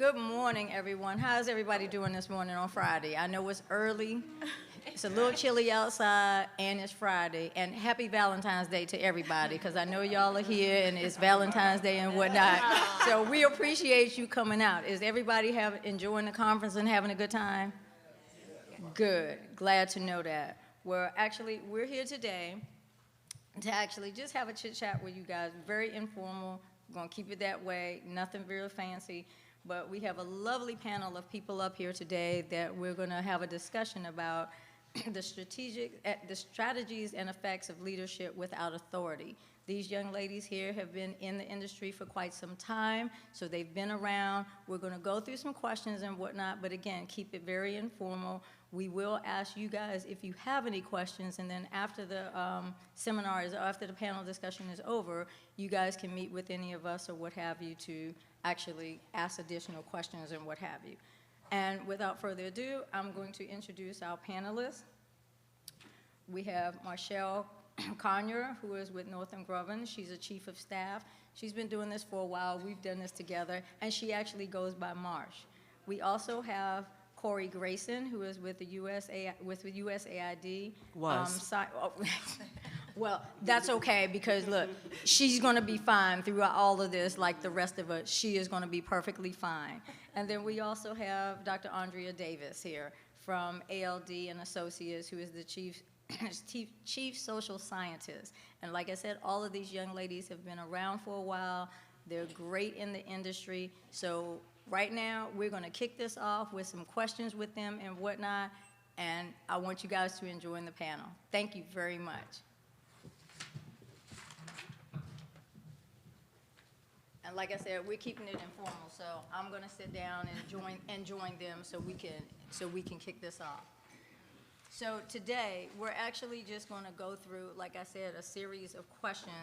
Good morning, everyone. How's everybody doing this morning on Friday? I know it's early. It's a little chilly outside, and it's Friday. And happy Valentine's Day to everybody, because I know y'all are here, and it's Valentine's Day and whatnot. So we appreciate you coming out. Is everybody enjoying the conference and having a good time? Good. Glad to know that. We're here today to actually just have a chit-chat with you guys. Very informal. We're going to keep it that way. Nothing real fancy. But we have a lovely panel of people up here today that we're going to have a discussion about the strategies and effects of leadership without authority. These young ladies here have been in the industry for quite some time, so they've been around. We're going to go through some questions and whatnot, but again, keep it very informal. We will ask you guys if you have any questions, and then after the after the panel discussion is over, you guys can meet with any of us or what have you to actually ask additional questions and what have you. And without further ado, I'm going to introduce our panelists. We have Marshall Conyer, who is with Northern Grumman. She's a chief of staff. She's been doing this for a while. We've done this together, and she actually goes by Marsh. We also have Corey Grayson, who is with the USAID. Well, that's okay, because look, she's going to be fine throughout all of this, like the rest of us. She is going to be perfectly fine. And then we also have Dr. Andrea Davis here from ALD Associates, who is the chief social scientist. And like I said, all of these young ladies have been around for a while. They're great in the industry. So right now, we're going to kick this off with some questions with them and whatnot. And I want you guys to enjoy the panel. Thank you very much. And like I said, we're keeping it informal, so I'm going to sit down and join them so we can kick this off. So today, we're actually just going to go through, like I said, a series of questions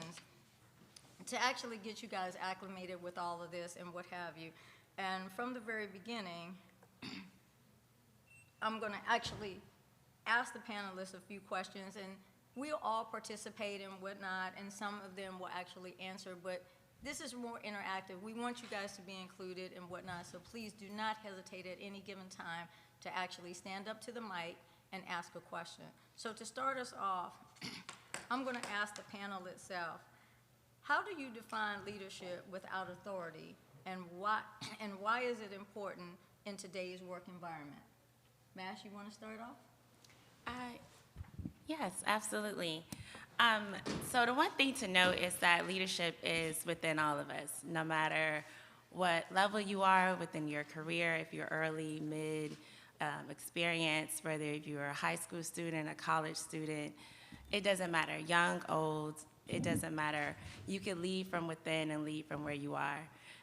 to actually get you guys acclimated with all of this and what have you. And from the very beginning, I'm going to actually ask the panelists a few questions, and we'll all participate and whatnot, and some of them will actually answer, but this is more interactive. We want you guys to be included and whatnot, so please do not hesitate at any given time to actually stand up to the mic and ask a question. So to start us off, I'm going to ask the panel itself, how do you define leadership without authority, and why is it important in today's work environment? Mash, you want to start off? Yes, absolutely. So the one thing to note is that leadership is within all of us, no matter what level you are within your career, if you're early, mid, experienced, whether you're a high school student, a college student, it doesn't matter, young, old, it doesn't matter. You can lead from within and lead from where you are.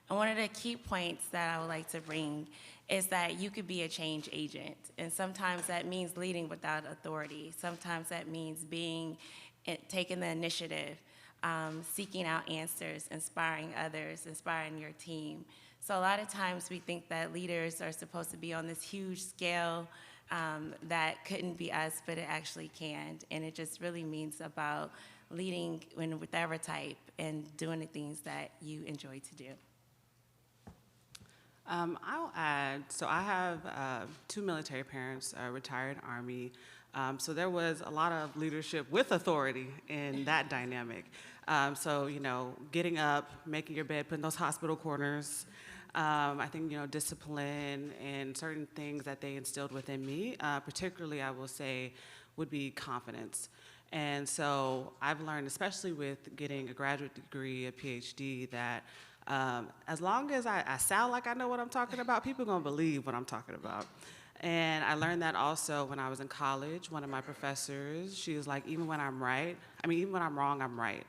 And one of the key points that I would like to bring is that you could be a change agent. And sometimes that means leading without authority. Sometimes that means taking the initiative, seeking out answers, inspiring others, inspiring your team. So a lot of times we think that leaders are supposed to be on this huge scale that couldn't be us, but it actually can. And it just really means about leading with whatever type and doing the things that you enjoy to do. I'll add, so I have 2 military parents, retired Army, so there was a lot of leadership with authority in that dynamic. So, getting up, making your bed, putting those hospital corners, I think, discipline and certain things that they instilled within me, particularly I will say, would be confidence. And so I've learned, especially with getting a graduate degree, a PhD, that as long as I sound like I know what I'm talking about, people are going to believe what I'm talking about. And I learned that also when I was in college. One of my professors, she was like, even when I'm wrong, I'm right.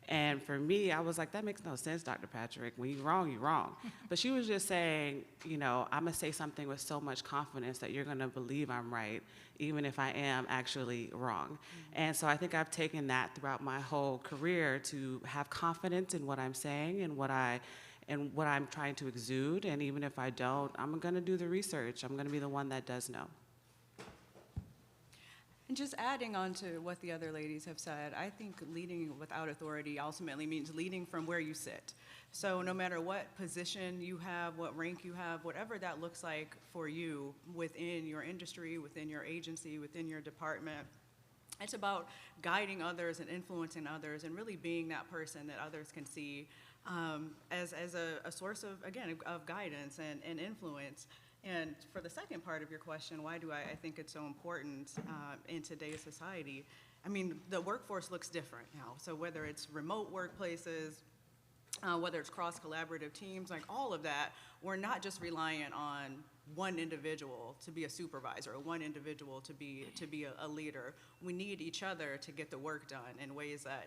And for me, I was like, that makes no sense, Dr. Patrick. When you're wrong, you're wrong. But she was just saying, I'm going to say something with so much confidence that you're going to believe I'm right, even if I am actually wrong. And so I think I've taken that throughout my whole career to have confidence in what I'm saying and what I'm trying to exude. And even if I don't, I'm going to do the research. I'm going to be the one that does know. just adding on to what the other ladies have said, I think leading without authority ultimately means leading from where you sit. So no matter what position you have, what rank you have, whatever that looks like for you within your industry, within your agency, within your department, it's about guiding others and influencing others and really being that person that others can see as a source of, again, of guidance and influence. And for the second part of your question, why do I think it's so important in today's society? I mean, the workforce looks different now. So whether it's remote workplaces, whether it's cross-collaborative teams, like all of that, we're not just reliant on one individual to be a supervisor or one individual to be a leader. We need each other to get the work done in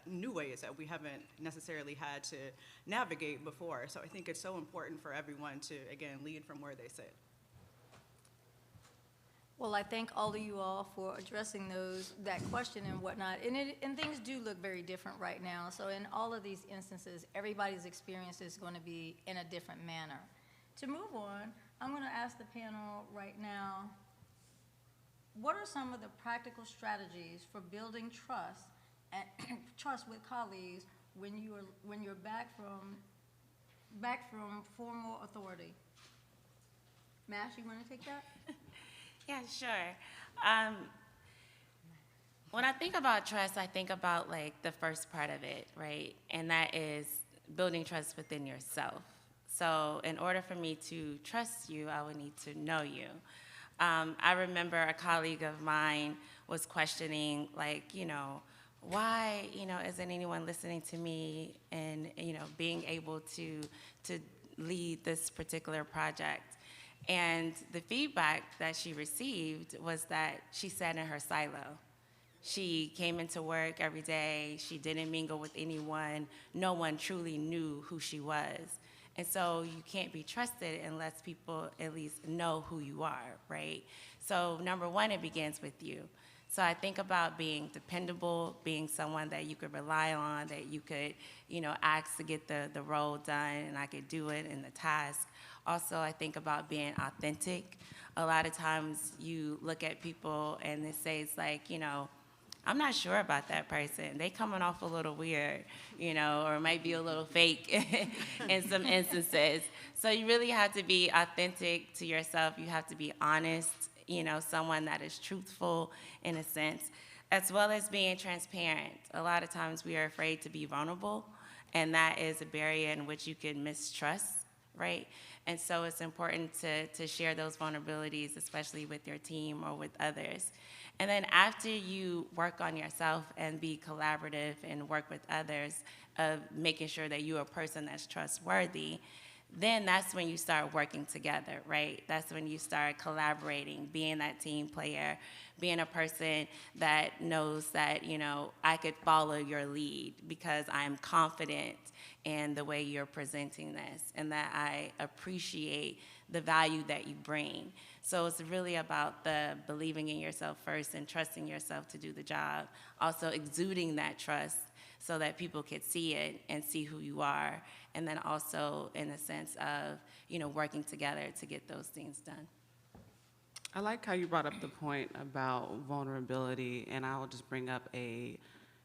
new ways that we haven't necessarily had to navigate before. So I think it's so important for everyone to, again, lead from where they sit. Well, I thank all of you all for addressing that question and whatnot. And things do look very different right now. So in all of these instances, everybody's experience is going to be in a different manner. To move on, I'm going to ask the panel right now, what are some of the practical strategies for building trust and trust with colleagues when you're back from formal authority? Mash, you want to take that? Yeah, sure. When I think about trust, I think about like the first part of it, right? And that is building trust within yourself. So in order for me to trust you, I would need to know you. I remember a colleague of mine was questioning, like, why, isn't anyone listening to me and, being able to lead this particular project? And the feedback that she received was that she sat in her silo. She came into work every day. She didn't mingle with anyone. No one truly knew who she was. And so you can't be trusted unless people at least know who you are, right? So number one, it begins with you. So I think about being dependable, being someone that you could rely on, that you could, ask to get the role done, and I could do it in the task. Also, I think about being authentic. A lot of times you look at people and it says like, I'm not sure about that person. They coming off a little weird, or it might be a little fake in some instances. So you really have to be authentic to yourself. You have to be honest, someone that is truthful in a sense, as well as being transparent. A lot of times we are afraid to be vulnerable, and that is a barrier in which you can mistrust, right? And so it's important to share those vulnerabilities, especially with your team or with others. And then after you work on yourself and be collaborative and work with others, of making sure that you're a person that's trustworthy, then that's when you start working together, right? That's when you start collaborating, being that team player, being a person that knows that, I could follow your lead because I'm confident in the way you're presenting this and that I appreciate the value that you bring. So it's really about the believing in yourself first and trusting yourself to do the job. Also exuding that trust so that people could see it and see who you are. And then also in a sense of, working together to get those things done. I like how you brought up the point about vulnerability, and I'll just bring up an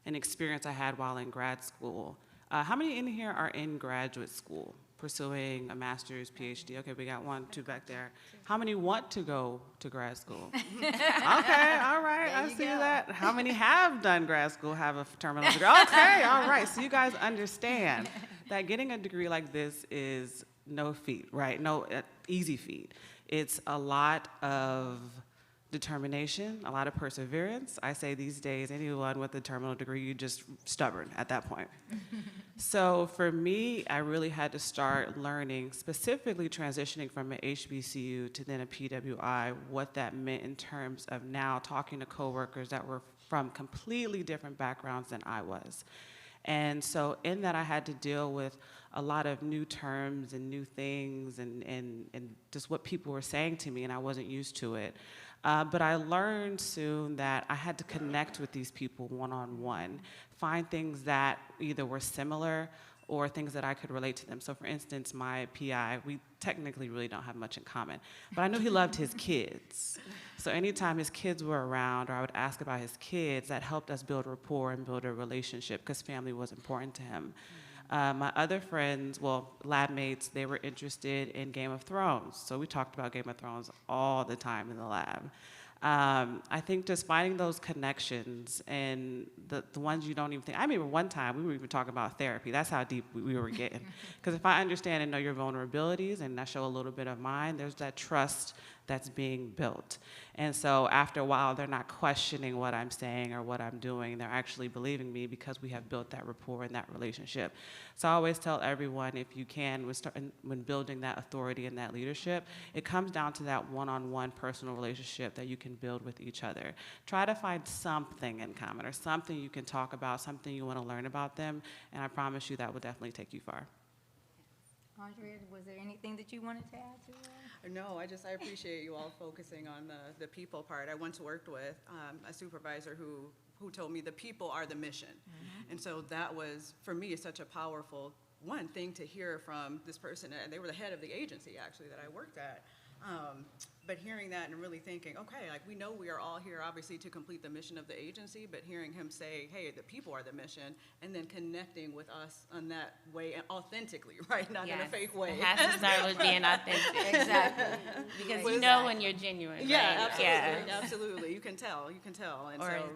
experience I had while in grad school. How many in here are in graduate school, pursuing a master's, PhD? Okay, we got 1, 2 back there. How many want to go to grad school? Okay, all right, I see that. How many have done grad school, have a terminal degree? Okay, all right, so you guys understand that getting a degree like this is no feat, right? No easy feat. It's a lot of determination, a lot of perseverance. I say these days, anyone with a terminal degree, you're just stubborn at that point. So for me, I really had to start learning, specifically transitioning from an HBCU to then a PWI, what that meant in terms of now talking to coworkers that were from completely different backgrounds than I was. And so in that, I had to deal with a lot of new terms and new things and just what people were saying to me, and I wasn't used to it. But I learned soon that I had to connect with these people one-on-one, find things that either were similar or things that I could relate to them. So for instance, my PI, we technically really don't have much in common, but I knew he loved his kids. So anytime his kids were around, or I would ask about his kids, that helped us build rapport and build a relationship, because family was important to him. My other friends, well, lab mates, they were interested in Game of Thrones. So we talked about Game of Thrones all the time in the lab. I think just finding those connections and the ones you don't even think. I remember one time we were even talking about therapy. That's how deep we were getting. Because if I understand and know your vulnerabilities and I show a little bit of mine, there's that trust that's being built. And so after a while, they're not questioning what I'm saying or what I'm doing. They're actually believing me because we have built that rapport and that relationship. So I always tell everyone, if you can, when building that authority and that leadership, it comes down to that one-on-one personal relationship that you can build with each other. Try to find something in common or something you can talk about, something you want to learn about them, and I promise you that will definitely take you far. Andrea, was there anything that you wanted to add to that? No, I appreciate you all focusing on the people part. I once worked with a supervisor who told me the people are the mission. And so that was, for me, such a powerful thing to hear from this person. And they were the head of the agency, actually, that I worked at. But hearing that and really thinking, okay, like, we know we are all here, obviously, to complete the mission of the agency, but hearing him say, hey, the people are the mission, and then connecting with us on that way, and authentically, right? Not in a fake way. It has to start with being authentic. Exactly. Because you know when you're genuine, Yeah, right? absolutely, absolutely. You can tell, and Or- so,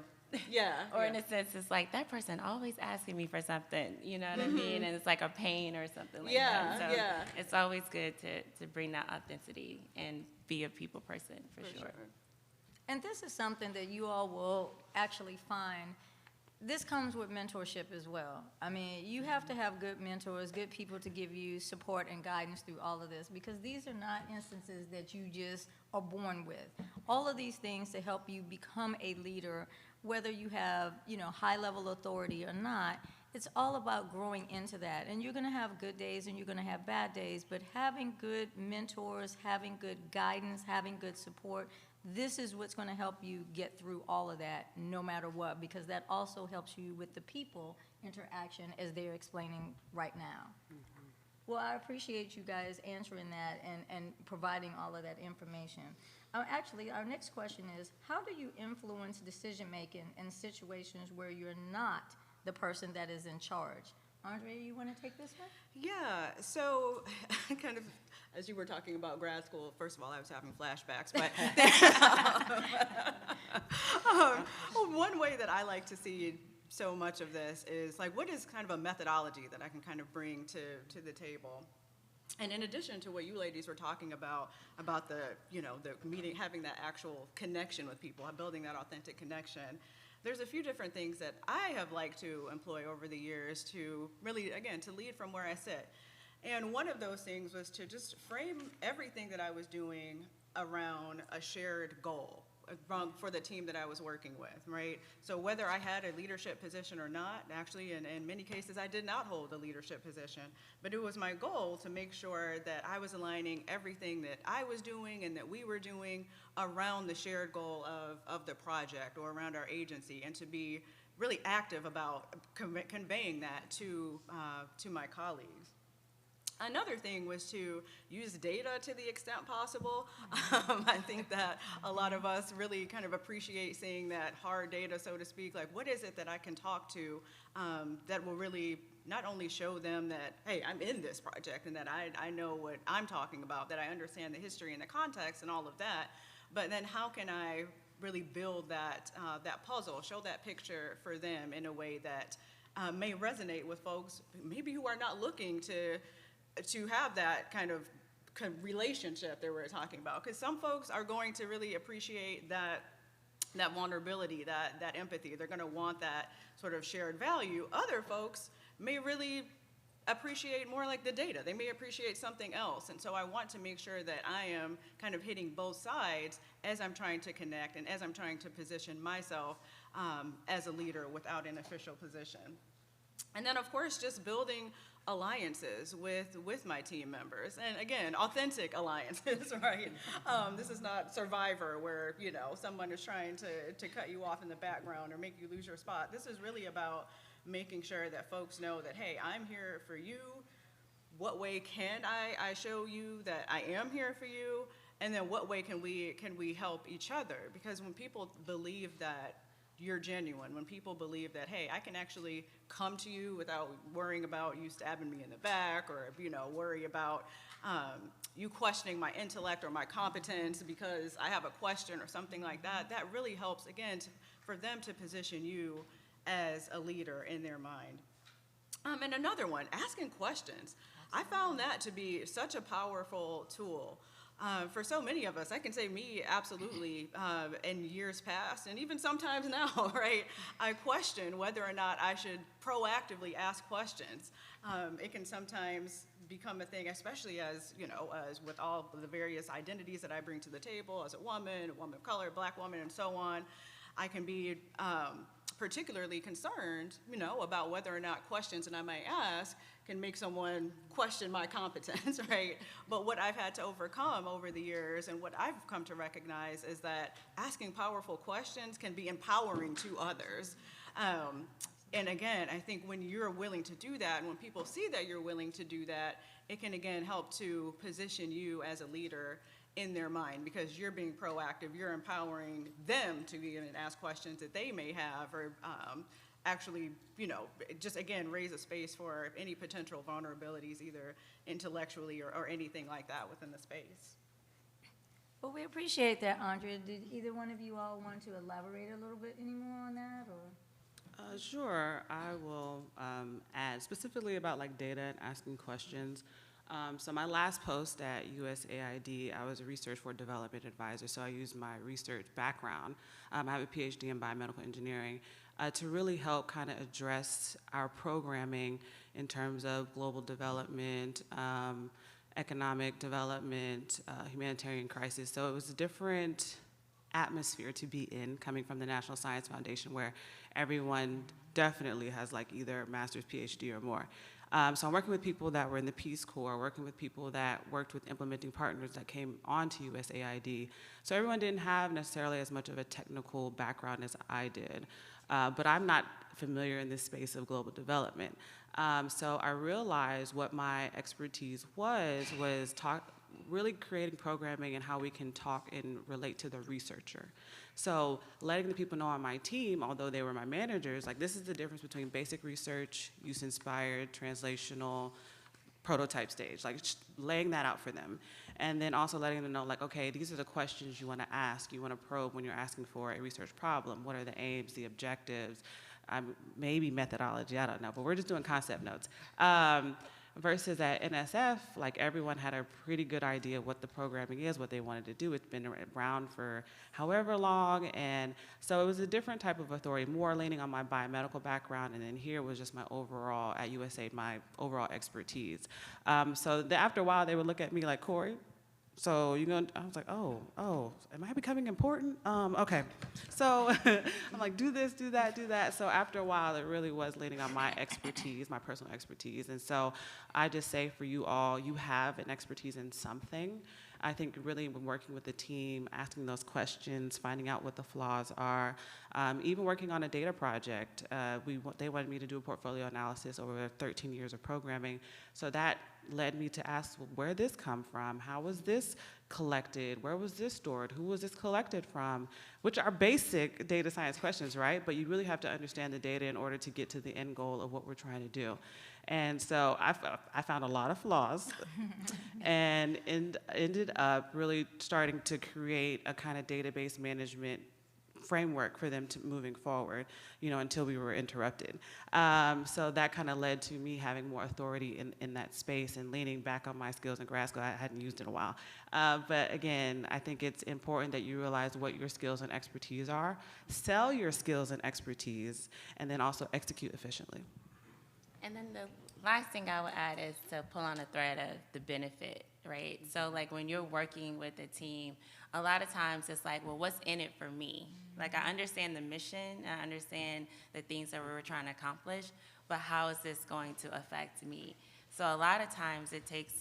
yeah. Or yeah. in a sense, it's like, that person always asking me for something, you know what I mean? And it's like a pain or something like Yeah, that. So yeah. it's always good to bring that authenticity and be a people person, for sure. And this is something that you all will actually find. This comes with mentorship as well. I mean, you have to have good mentors, good people to give you support and guidance through all of this, because these are not instances that you just are born with. All of these things to help you become a leader, whether you have, high-level authority or not, it's all about growing into that. And you're going to have good days and you're going to have bad days, but having good mentors, having good guidance, having good support, this is what's going to help you get through all of that, no matter what, because that also helps you with the people interaction, as they're explaining right now. Well, I appreciate you guys answering that and providing all of that information. Actually, our next question is, how do you influence decision-making in situations where you're not the person that is in charge? Andrea, you want to take this one? Yeah, so kind of, as you were talking about grad school, first of all, I was having flashbacks, but one way that I like to see so much of this is, like, what is kind of a methodology that I can kind of bring to the table? And in addition to what you ladies were talking about the, the meeting, having that actual connection with people, building that authentic connection, there's a few different things that I have liked to employ over the years to really, again, to lead from where I sit. And one of those things was to just frame everything that I was doing around a shared goal for the team that I was working with, right? So whether I had a leadership position or not, actually, in many cases, I did not hold a leadership position, but it was my goal to make sure that I was aligning everything that I was doing and that we were doing around the shared goal of the project or around our agency, and to be really active about conveying that to my colleagues. Another thing was to use data to the extent possible. I think that a lot of us really kind of appreciate seeing that hard data, so to speak, like, what is it that I can talk to that will really not only show them that, hey, I'm in this project and that I know what I'm talking about, that I understand the history and the context and all of that, but then how can I really build that puzzle, show that picture for them in a way that may resonate with folks maybe who are not looking to have that kind of relationship that we're talking about. Because some folks are going to really appreciate that vulnerability, that empathy. They're going to want that sort of shared value. Other folks may really appreciate more like the data. They may appreciate something else. And so I want to make sure that I am kind of hitting both sides as I'm trying to connect and as I'm trying to position myself as a leader without an official position. And then, of course, just building alliances with my team members. And again, authentic alliances, right? This is not Survivor where, you know, someone is trying to cut you off in the background or make you lose your spot. This is really about making sure that folks know that, hey, I'm here for you. What way can I show you that I am here for you? And then what way can we help each other? Because when people believe that you're genuine, when people believe that, hey, I can actually come to you without worrying about you stabbing me in the back, or, you know, worry about you questioning my intellect or my competence because I have a question or something like that, that really helps, again, for them to position you as a leader in their mind. And another one, asking questions. I found that to be such a powerful tool. For so many of us, I can say me, absolutely, in years past, and even sometimes now, right? I question whether or not I should proactively ask questions. It can sometimes become a thing, especially as, you know, as with all the various identities that I bring to the table as a woman of color, Black woman, and so on. I can be particularly concerned, you know, about whether or not questions that I might ask can make someone question my competence, right? But what I've had to overcome over the years and what I've come to recognize is that asking powerful questions can be empowering to others. And again, I think when you're willing to do that, and when people see that you're willing to do that, it can again help to position you as a leader in their mind, because you're being proactive, you're empowering them to be able to ask questions that they may have, or actually, you know, just again, raise a space for any potential vulnerabilities, either intellectually or anything like that within the space. Well, we appreciate that, Andrea. Did either one of you all want to elaborate a little bit any more on that, or? Sure, I will add specifically about like data and asking questions. So my last post at USAID, I was a research for development advisor, so I used my research background. I have a PhD in biomedical engineering to really help kind of address our programming in terms of global development, economic development, humanitarian crisis. So it was a different atmosphere to be in, coming from the National Science Foundation, where everyone definitely has like either a master's, PhD, or more. So I'm working with people that were in the Peace Corps, working with people that worked with implementing partners that came onto USAID. So everyone didn't have necessarily as much of a technical background as I did. But I'm not familiar in this space of global development. So I realized what my expertise was really creating programming and how we can talk and relate to the researcher. So letting the people know on my team, although they were my managers, like this is the difference between basic research, use-inspired, translational, prototype stage, like laying that out for them. And then also letting them know, like, okay, these are the questions you want to ask, you want to probe when you're asking for a research problem. What are the aims, the objectives, maybe methodology, I don't know, but we're just doing concept notes. Versus at NSF, like everyone had a pretty good idea of what the programming is, what they wanted to do. It's been around for however long, and so it was a different type of authority, more leaning on my biomedical background, and then here was just my overall, at USAID, my overall expertise. So after a while, they would look at me like, Corey, so you're going, I was like, oh, am I becoming important? Okay. So I'm like, do this, do that, do that. So after a while, it really was leaning on my expertise, my personal expertise. And so I just say for you all, you have an expertise in something. I think really when working with the team, asking those questions, finding out what the flaws are, even working on a data project. They wanted me to do a portfolio analysis over 13 years of programming. So that led me to ask, well, where did this come from? How was this collected? Where was this stored? Who was this collected from? Which are basic data science questions, right? But you really have to understand the data in order to get to the end goal of what we're trying to do. And so I found a lot of flaws and ended up really starting to create a kind of database management framework for them to moving forward, you know, until we were interrupted. So that kind of led to me having more authority in that space and leaning back on my skills in grad school. I hadn't used it in a while. But again, I think it's important that you realize what your skills and expertise are, sell your skills and expertise, and then also execute efficiently. And then the last thing I would add is to pull on a thread of the benefit, right? So like when you're working with a team, a lot of times it's like, well, what's in it for me? Like I understand the mission, I understand the things that we were trying to accomplish, but how is this going to affect me? So a lot of times it takes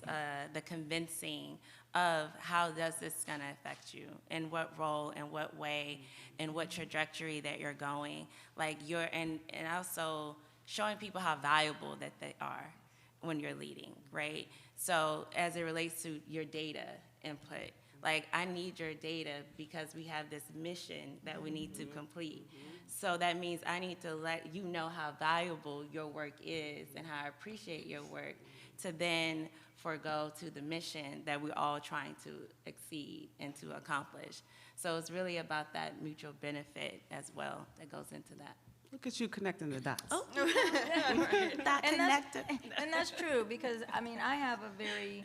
the convincing of how does this going to affect you, in what role, in what way, in what trajectory that you're going. Like and also showing people how valuable that they are when you're leading, right? So as it relates to your data input, like I need your data because we have this mission that we need to complete. So that means I need to let you know how valuable your work is and how I appreciate your work to then forego to the mission that we're all trying to exceed and to accomplish. So it's really about that mutual benefit as well that goes into that. Look at you connecting the dots. Oh, that connected. And that's true, because, I mean, I have a very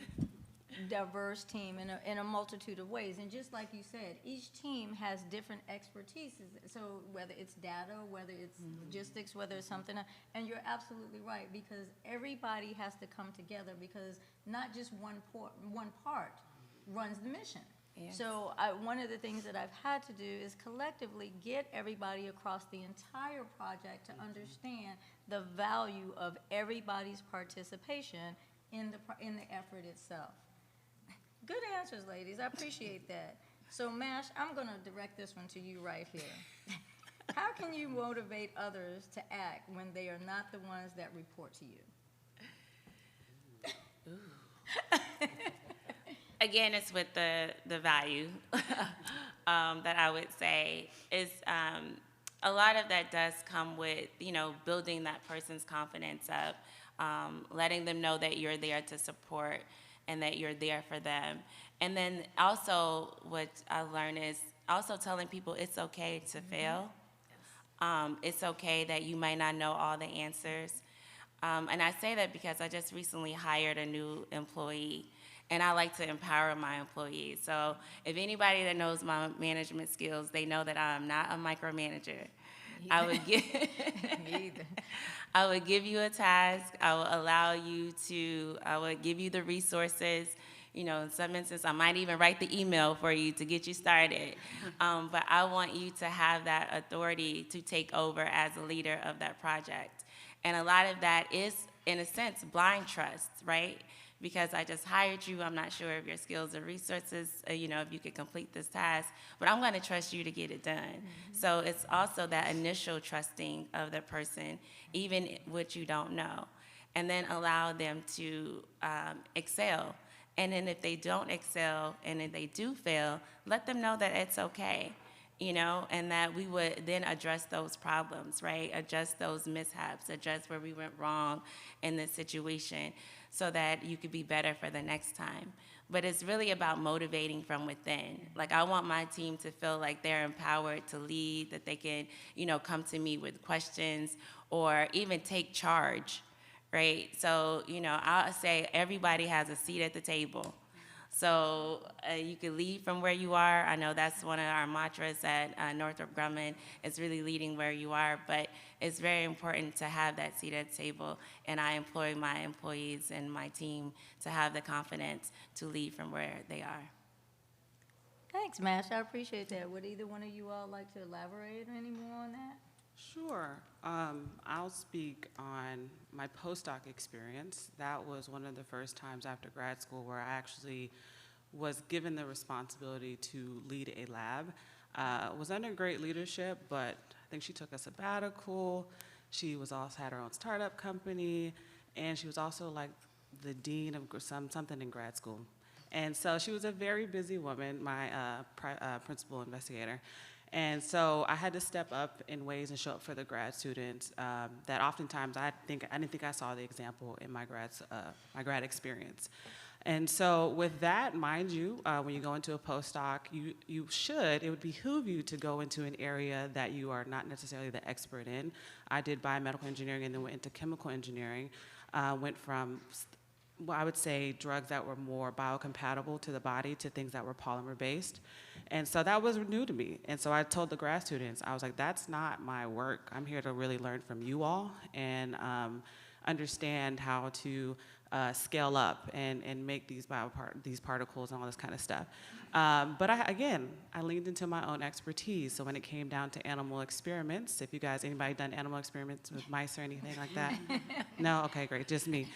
diverse team in a multitude of ways. And just like you said, each team has different expertises. So whether it's data, whether it's logistics, whether it's something else, and you're absolutely right, because everybody has to come together, because not just one part runs the mission. Yes. So one of the things that I've had to do is collectively get everybody across the entire project to understand the value of everybody's participation in the effort itself. Good answers, ladies. I appreciate that. So, Mash, I'm going to direct this one to you right here. How can you motivate others to act when they are not the ones that report to you? Again, it's with the value that I would say is a lot of that does come with, building that person's confidence up, letting them know that you're there to support and that you're there for them. And then also what I learned is also telling people it's okay to fail. It's okay that you might not know all the answers. And I say that because I just recently hired a new employee, and I like to empower my employees. So if anybody that knows my management skills, they know that I'm not a micromanager. I would give you a task. I would give you the resources. In some instances, I might even write the email for you to get you started. But I want you to have that authority to take over as a leader of that project. And a lot of that is, in a sense, blind trust, right? Because I just hired you, I'm not sure of your skills or resources, if you could complete this task, but I'm going to trust you to get it done. So it's also that initial trusting of the person, even what you don't know, and then allow them to excel. And then if they don't excel and if they do fail, let them know that it's okay, and that we would then address those problems, right? Address those mishaps, address where we went wrong in this situation, so that you could be better for the next time. But it's really about motivating from within. Like, I want my team to feel like they're empowered to lead, that they can, come to me with questions or even take charge, right? So, I'll say everybody has a seat at the table. So you can lead from where you are. I know that's one of our mantras at Northrop Grumman, is really leading where you are, but it's very important to have that seat at the table, and I employ my employees and my team to have the confidence to lead from where they are. Thanks, Mash. I appreciate that. Would either one of you all like to elaborate any more on that? Sure. I'll speak on my postdoc experience. That was one of the first times after grad school where I actually was given the responsibility to lead a lab. Was under great leadership, but I think she took a sabbatical. She was also had her own startup company, and she was also like the dean of something in grad school. And so she was a very busy woman, my principal investigator. And so I had to step up in ways and show up for the grad students that oftentimes I didn't think I saw the example in my grad experience. And so with that, mind you, when you go into a postdoc, it would behoove you to go into an area that you are not necessarily the expert in. I did biomedical engineering and then went into chemical engineering. Went from, I would say, drugs that were more biocompatible to the body to things that were polymer-based. And so that was new to me. And so I told the grad students, I was like, that's not my work. I'm here to really learn from you all and understand how to scale up and make these these particles and all this kind of stuff. But I leaned into my own expertise. So when it came down to animal experiments, if you guys, anybody done animal experiments with mice or anything like that? No? Okay, great, just me.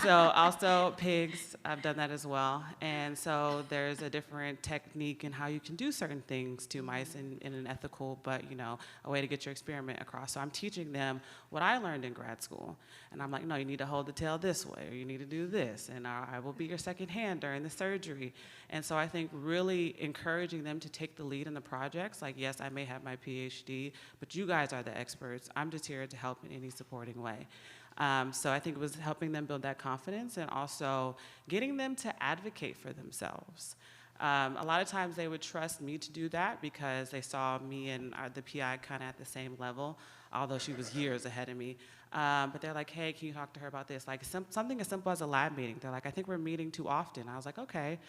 So also pigs, I've done that as well. And so there's a different technique in how you can do certain things to mice in an ethical, but a way to get your experiment across. So I'm teaching them what I learned in grad school. And I'm like, no, you need to hold the tail this way, or you need to do this, and I will be your second hand during the surgery. And so I think really encouraging them to take the lead in the projects, like, yes, I may have my PhD, but you guys are the experts. I'm just here to help in any supporting way. So I think it was helping them build that confidence and also getting them to advocate for themselves. A lot of times they would trust me to do that because they saw me and the PI kind of at the same level, although she was years ahead of me. But they're like, hey, can you talk to her about this? Like something as simple as a lab meeting. They're like, I think we're meeting too often. I was like, okay,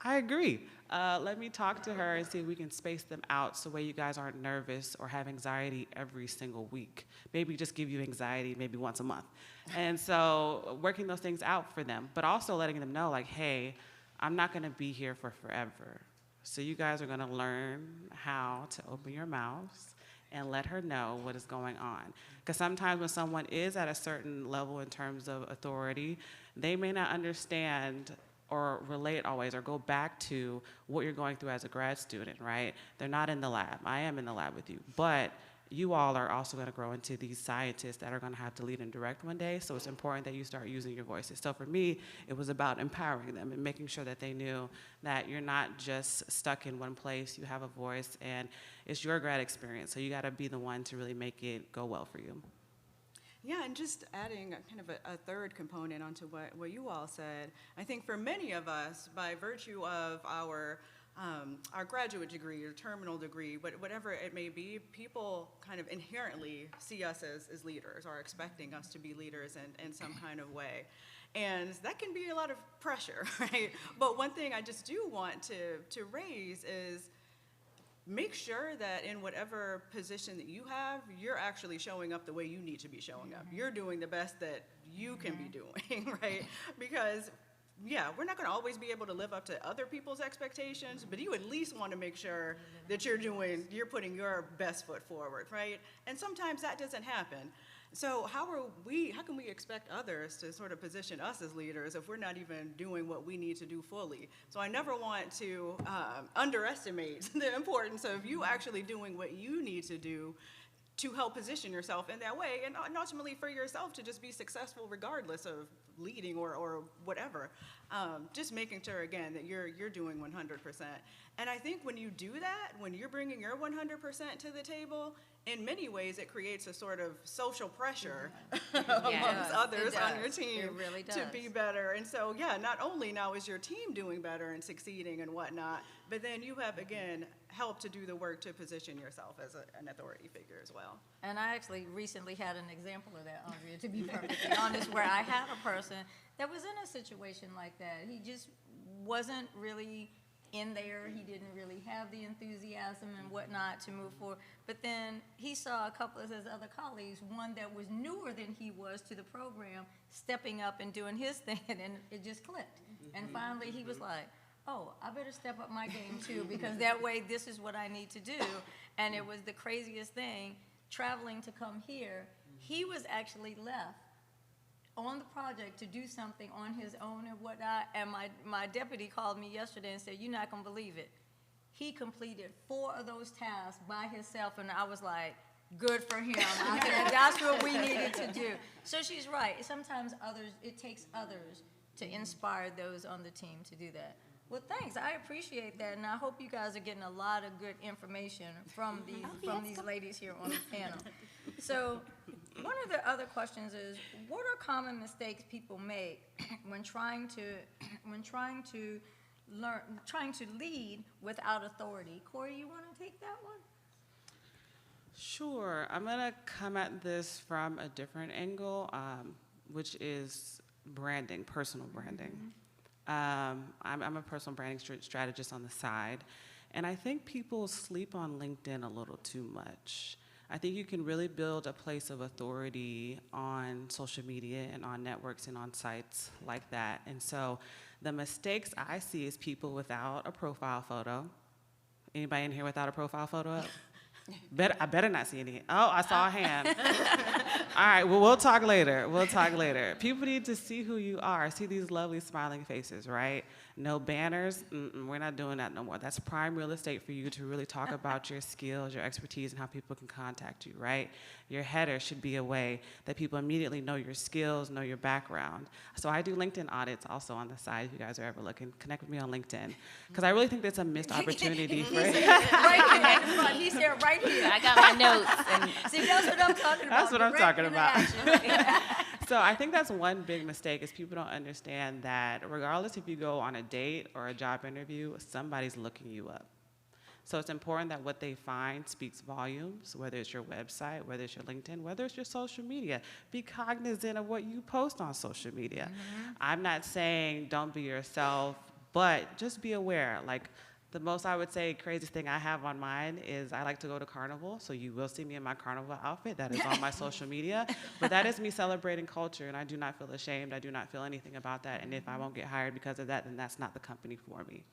I agree. Let me talk to her and see if we can space them out so way you guys aren't nervous or have anxiety every single week. Maybe just give you anxiety maybe once a month. And so working those things out for them, but also letting them know like, hey, I'm not gonna be here for forever. So you guys are gonna learn how to open your mouths and let her know what is going on. Because sometimes when someone is at a certain level in terms of authority, they may not understand or relate always or go back to what you're going through as a grad student, right? They're not in the lab. I am in the lab with you. But you all are also going to grow into these scientists that are going to have to lead and direct one day, so it's important that you start using your voices. So for me, it was about empowering them and making sure that they knew that you're not just stuck in one place, you have a voice, and it's your grad experience, so you got to be the one to really make it go well for you. Yeah, and just adding kind of a third component onto what you all said, I think for many of us, by virtue of our graduate degree or terminal degree, whatever it may be, people kind of inherently see us as leaders or expecting us to be leaders in some kind of way. And that can be a lot of pressure, right? But one thing I just do want to raise is make sure that in whatever position that you have, you're actually showing up the way you need to be showing up. You're doing the best that you can be doing, right? Because yeah, we're not going to always be able to live up to other people's expectations, but you at least want to make sure that you're putting your best foot forward, right? And sometimes that doesn't happen. So how can we expect others to sort of position us as leaders if we're not even doing what we need to do fully? So I never want to underestimate the importance of you actually doing what you need to do to help position yourself in that way, and ultimately for yourself to just be successful regardless of leading or whatever. Just making sure, again, that you're doing 100%. And I think when you do that, when you're bringing your 100% to the table, in many ways it creates a sort of social pressure amongst others on your team It really does. to be better. And so, yeah, not only now is your team doing better and succeeding and whatnot, but then you have, again, helped to do the work to position yourself as an authority figure as well. And I actually recently had an example of that, Andrea, to be perfectly honest, where I had a person that was in a situation like that. He just wasn't really in there. He didn't really have the enthusiasm and whatnot to move forward. But then he saw a couple of his other colleagues, one that was newer than he was to the program, stepping up and doing his thing, and it just clicked. And finally he was like, oh, I better step up my game too, because that way this is what I need to do. And it was the craziest thing, traveling to come here. He was actually left on the project to do something on his own and whatnot, and my deputy called me yesterday and said, you're not gonna believe it. He completed 4 of those tasks by himself, and I was like, good for him. I said, that's what we needed to do. So she's right. Sometimes it takes others to inspire those on the team to do that. Well, thanks. I appreciate that, and I hope you guys are getting a lot of good information from these ladies here on the panel. So, one of the other questions is, what are common mistakes people make when trying to lead without authority? Corey, you want to take that one? Sure. I'm going to come at this from a different angle, which is branding, personal branding. I'm a personal branding strategist on the side, and I think people sleep on LinkedIn a little too much. I think you can really build a place of authority on social media and on networks and on sites like that. And so the mistakes I see is people without a profile photo. Anybody in here without a profile photo up? I better not see any. Oh, I saw a hand. All right, well, we'll talk later. We'll talk later. People need to see who you are, see these lovely smiling faces, right? No banners. We're not doing that no more. That's prime real estate for you to really talk about your skills, your expertise, and how people can contact you, right? Your header should be a way that people immediately know your skills, know your background. So I do LinkedIn audits also on the side if you guys are ever looking. Connect with me on LinkedIn. Because I really think that's a missed opportunity for Right here in the front. He said right here. I got my notes. And See, that's what I'm talking about. That's what I'm Direct talking about. interaction. So I think that's one big mistake is people don't understand that regardless if you go on a date or a job interview, somebody's looking you up. So it's important that what they find speaks volumes, whether it's your website, whether it's your LinkedIn, whether it's your social media. Be cognizant of what you post on social media. I'm not saying don't be yourself, but just be aware. Like, the most, I would say, craziest thing I have on mine is I like to go to Carnival, so you will see me in my Carnival outfit. That is on my social media. But that is me celebrating culture, and I do not feel ashamed. I do not feel anything about that. And if I won't get hired because of that, then that's not the company for me.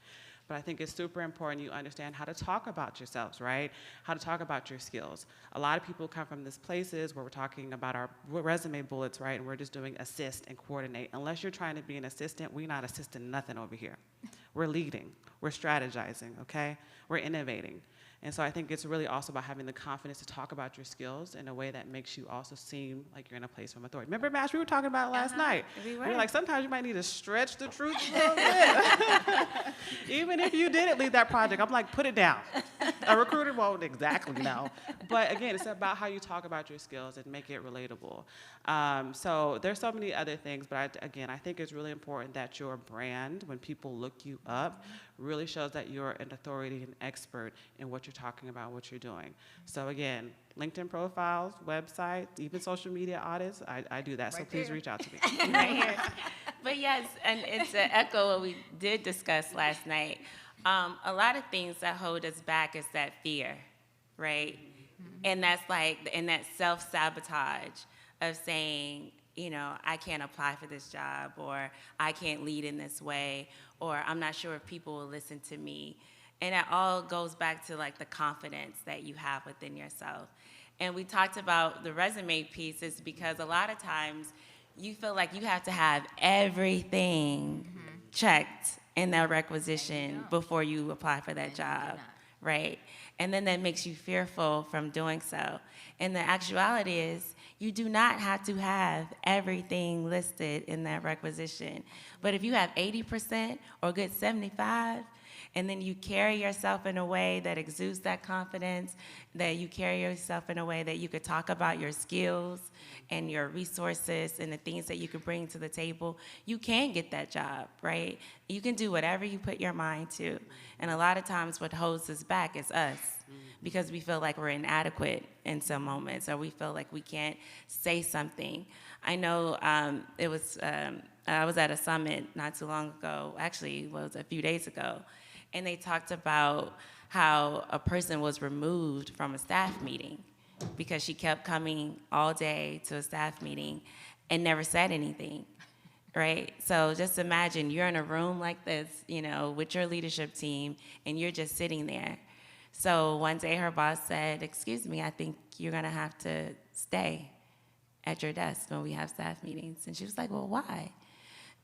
But I think it's super important you understand how to talk about yourselves, right? How to talk about your skills. A lot of people come from these places where we're talking about our resume bullets, right? And we're just doing assist and coordinate. Unless you're trying to be an assistant, we're not assisting nothing over here. We're leading. We're strategizing, okay? We're innovating. And so I think it's really also about having the confidence to talk about your skills in a way that makes you also seem like you're in a place of authority. Remember, Mash, we were talking about it last night. We were like, sometimes you might need to stretch the truth a little bit. Even if you didn't lead that project, I'm like, put it down. A recruiter won't exactly know. But again, it's about how you talk about your skills and make it relatable. So there's so many other things, but I think it's really important that your brand, when people look you up, really shows that you're an authority and expert in what you're talking about, what you're doing. So again, LinkedIn profiles, websites, even social media audits, I do that, so please reach out to me. Right here. But yes, and it's to echo what we did discuss last night. A lot of things that hold us back is that fear, right? And that's like, and that self-sabotage of saying, you know, I can't apply for this job, or I can't lead in this way, or I'm not sure if people will listen to me. And it all goes back to like the confidence that you have within yourself. And we talked about the resume pieces because a lot of times you feel like you have to have everything checked in that requisition before you apply for that job, right? And then that makes you fearful from doing so. And the actuality is you do not have to have everything listed in that requisition. But if you have 80% or a good 75%, and then you carry yourself in a way that exudes that confidence, that you carry yourself in a way that you could talk about your skills and your resources and the things that you could bring to the table, you can get that job, right? You can do whatever you put your mind to. And a lot of times what holds us back is us, because we feel like we're inadequate in some moments, or we feel like we can't say something. I know I was at a summit not too long ago, actually it was a few days ago, and they talked about how a person was removed from a staff meeting because she kept coming all day to a staff meeting and never said anything, right? So just imagine you're in a room like this, you know, with your leadership team, and you're just sitting there. So one day her boss said, "Excuse me, I think you're gonna have to stay at your desk when we have staff meetings." And she was like, "Well, why?"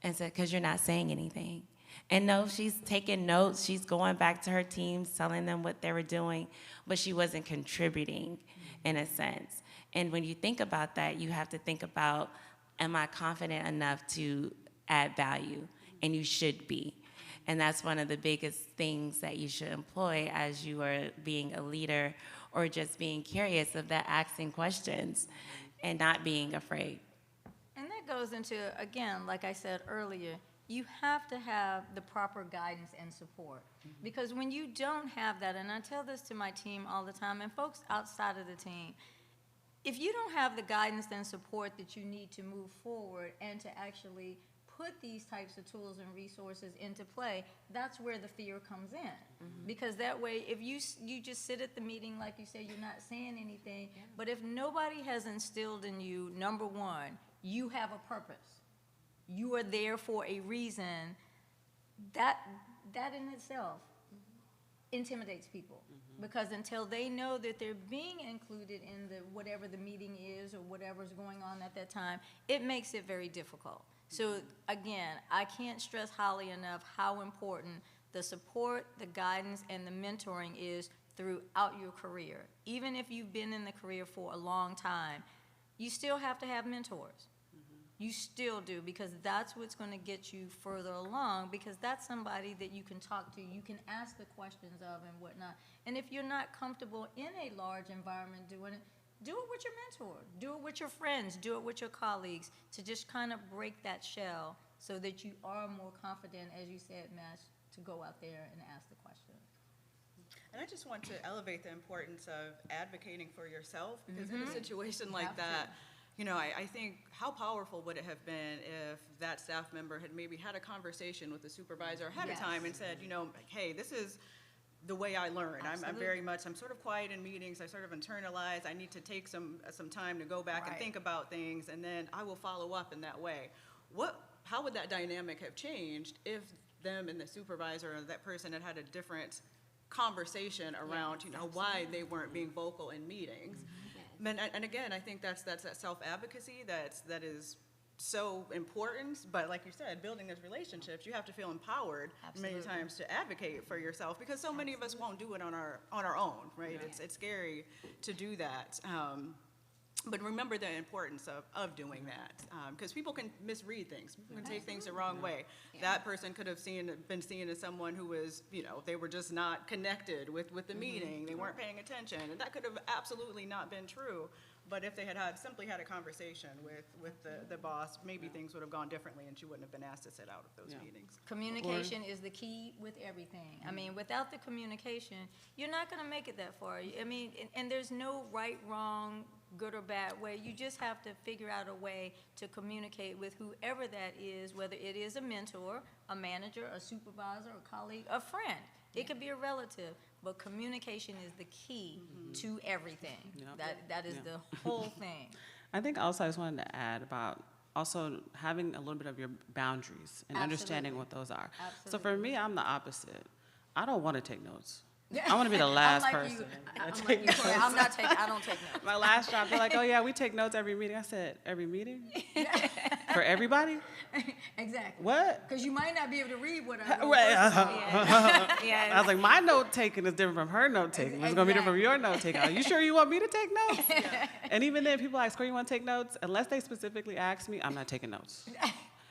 And said, "Because you're not saying anything." And no, she's taking notes, she's going back to her teams, telling them what they were doing, but she wasn't contributing in a sense. And when you think about that, you have to think about, am I confident enough to add value? And you should be. And that's one of the biggest things that you should employ as you are being a leader, or just being curious of that, asking questions and not being afraid. And that goes into, again, like I said earlier, you have to have the proper guidance and support. Because when you don't have that, and I tell this to my team all the time, and folks outside of the team, if you don't have the guidance and support that you need to move forward and to actually put these types of tools and resources into play, that's where the fear comes in. Because that way, if you just sit at the meeting, like you say, you're not saying anything, but if nobody has instilled in you, number one, you have a purpose, you are there for a reason, that in itself intimidates people. Because until they know that they're being included in whatever the meeting is or whatever's going on at that time, it makes it very difficult. So again, I can't stress highly enough how important the support, the guidance, and the mentoring is throughout your career. Even if you've been in the career for a long time, you still have to have mentors. You still do, because that's what's going to get you further along, because that's somebody that you can talk to, you can ask the questions of and whatnot. And if you're not comfortable in a large environment doing it, do it with your mentor, do it with your friends, do it with your colleagues, to just kind of break that shell so that you are more confident, as you said, Mash, to go out there and ask the questions. And I just want to elevate the importance of advocating for yourself, because in a situation like that, you know, I think how powerful would it have been if that staff member had maybe had a conversation with the supervisor ahead of time and said, you know, hey, this is the way I learn. I'm sort of quiet in meetings. I sort of internalize. I need to take some time to go back and think about things, and then I will follow up in that way. How would that dynamic have changed if them and the supervisor or that person had had a different conversation around, you know, why they weren't being vocal in meetings? And again, I think that's that self-advocacy that is so important. But like you said, building those relationships, you have to feel empowered many times to advocate for yourself, because so many of us won't do it on our own, right? It's scary to do that. But remember the importance of doing that, because people can misread things. People can take things the wrong way. That person could have been seen as someone who was, you know, they were just not connected with the meeting. They weren't paying attention, and that could have absolutely not been true. But if they had simply had a conversation with the boss, maybe things would have gone differently, and she wouldn't have been asked to sit out of those meetings. Communication is the key with everything. I mean, without the communication, you're not going to make it that far. I mean, and there's no right, wrong, good or bad way. You just have to figure out a way to communicate with whoever that is, whether it is a mentor, a manager, a supervisor, a colleague, a friend. It could be a relative, but communication is the key to everything. That is the whole thing. I think also I just wanted to add about also having a little bit of your boundaries and understanding what those are. So for me, I'm the opposite. I don't want to take notes. I want to be the last person. I don't take notes. My last job, they're like, oh yeah, we take notes every meeting. I said, every meeting? For everybody? Exactly. What? Because you might not be able to read what I wrote. Right. Yeah. I was like, my note taking is different from her note taking. It's going to be different from your note taking. Are you sure you want me to take notes? And even then, people ask, where you want to take notes? Unless they specifically ask me, I'm not taking notes.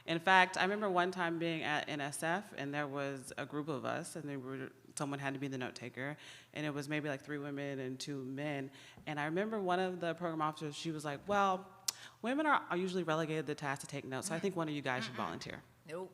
In fact, I remember one time being at NSF, and there was a group of us, and someone had to be the note taker, and it was maybe like 3 women and 2 men. And I remember one of the program officers, she was like, well, women are usually relegated to the task to take notes, so I think one of you guys should volunteer. Nope.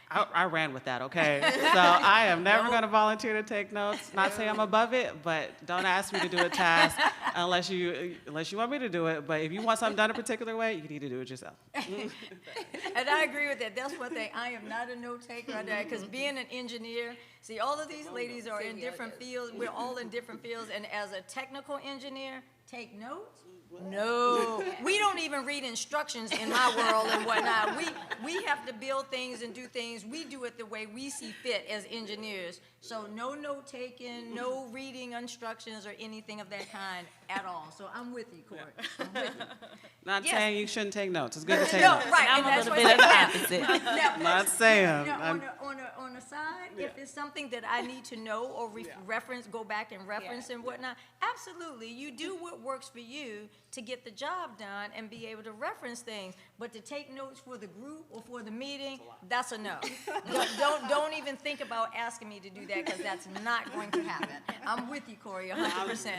I ran with that, okay? So I am never going to volunteer to take notes. Not say I'm above it, but don't ask me to do a task unless you want me to do it. But if you want something done a particular way, you need to do it yourself. And I agree with that. That's one thing. I am not a note taker, because being an engineer, see, all of these ladies are in different fields. We're all in different fields, and as a technical engineer, take notes? No, we don't even read instructions in my world and whatnot. We have to build things and do things. We do it the way we see fit as engineers. So no note taking, no reading instructions or anything of that kind at all. So I'm with you, Corey. I'm with you. Not saying you shouldn't take notes. It's good to take No, notes. right. I'm and a that's little what bit of the I'm opposite. Now, Not saying. Now, on the side, if it's something that I need to know or reference, go back and reference and whatnot, absolutely. You do what works for you to get the job done and be able to reference things. But to take notes for the group or for the meeting, that's a no. Don't even think about asking me to do that, because that's not going to happen. I'm with you, Corey, 100%.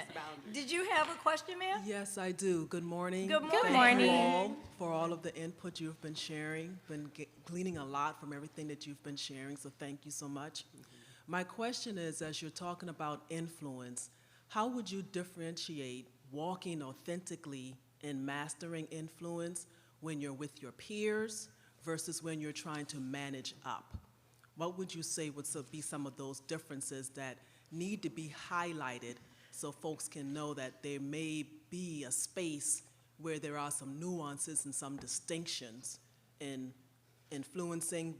Did you have a question, ma'am? Yes, I do. Good morning. Good morning. Thank you all for all of the input you've been sharing. Been gleaning a lot from everything that you've been sharing, so thank you so much. My question is, as you're talking about influence, how would you differentiate walking authentically and mastering influence when you're with your peers versus when you're trying to manage up? What would you say would be some of those differences that need to be highlighted so folks can know that there may be a space where there are some nuances and some distinctions in influencing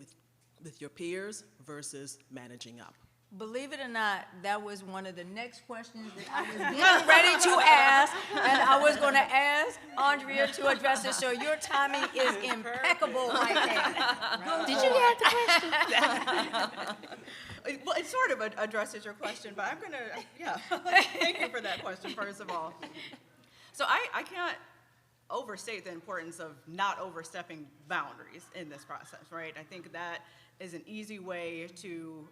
with your peers versus managing up? Believe it or not, that was one of the next questions that I was getting ready to ask, and I was going to ask Andrea to address it, so your timing is impeccable right there. Did you get the question? Well, it sort of addresses your question, but I'm gonna, yeah. Thank you for that question, first of all. So I can't overstate the importance of not overstepping boundaries in this process, right? I think that is an easy way to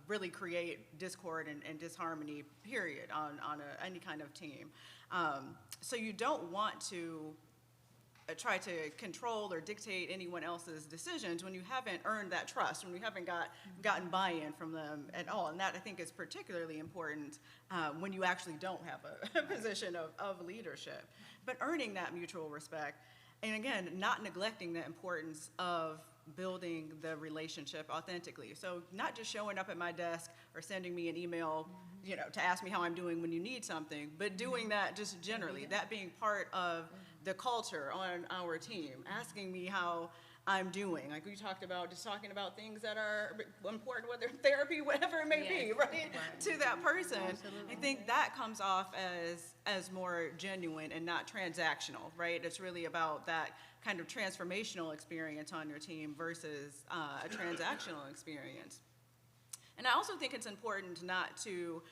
really create discord and disharmony, period, on any kind of team. So you don't want to try to control or dictate anyone else's decisions when you haven't earned that trust, when you haven't gotten buy-in from them at all. And that, I think, is particularly important when you actually don't have a position of leadership. But earning that mutual respect, and again, not neglecting the importance of building the relationship authentically. So not just showing up at my desk or sending me an email, to ask me how I'm doing when you need something, but doing that just generally, that being part of the culture on our team, asking me how I'm doing. Like we talked about, just talking about things that are important, whether therapy, whatever it may be, right? To that person. Absolutely. I think that comes off as more genuine and not transactional, right? It's really about that kind of transformational experience on your team versus a transactional experience. And I also think it's important not to,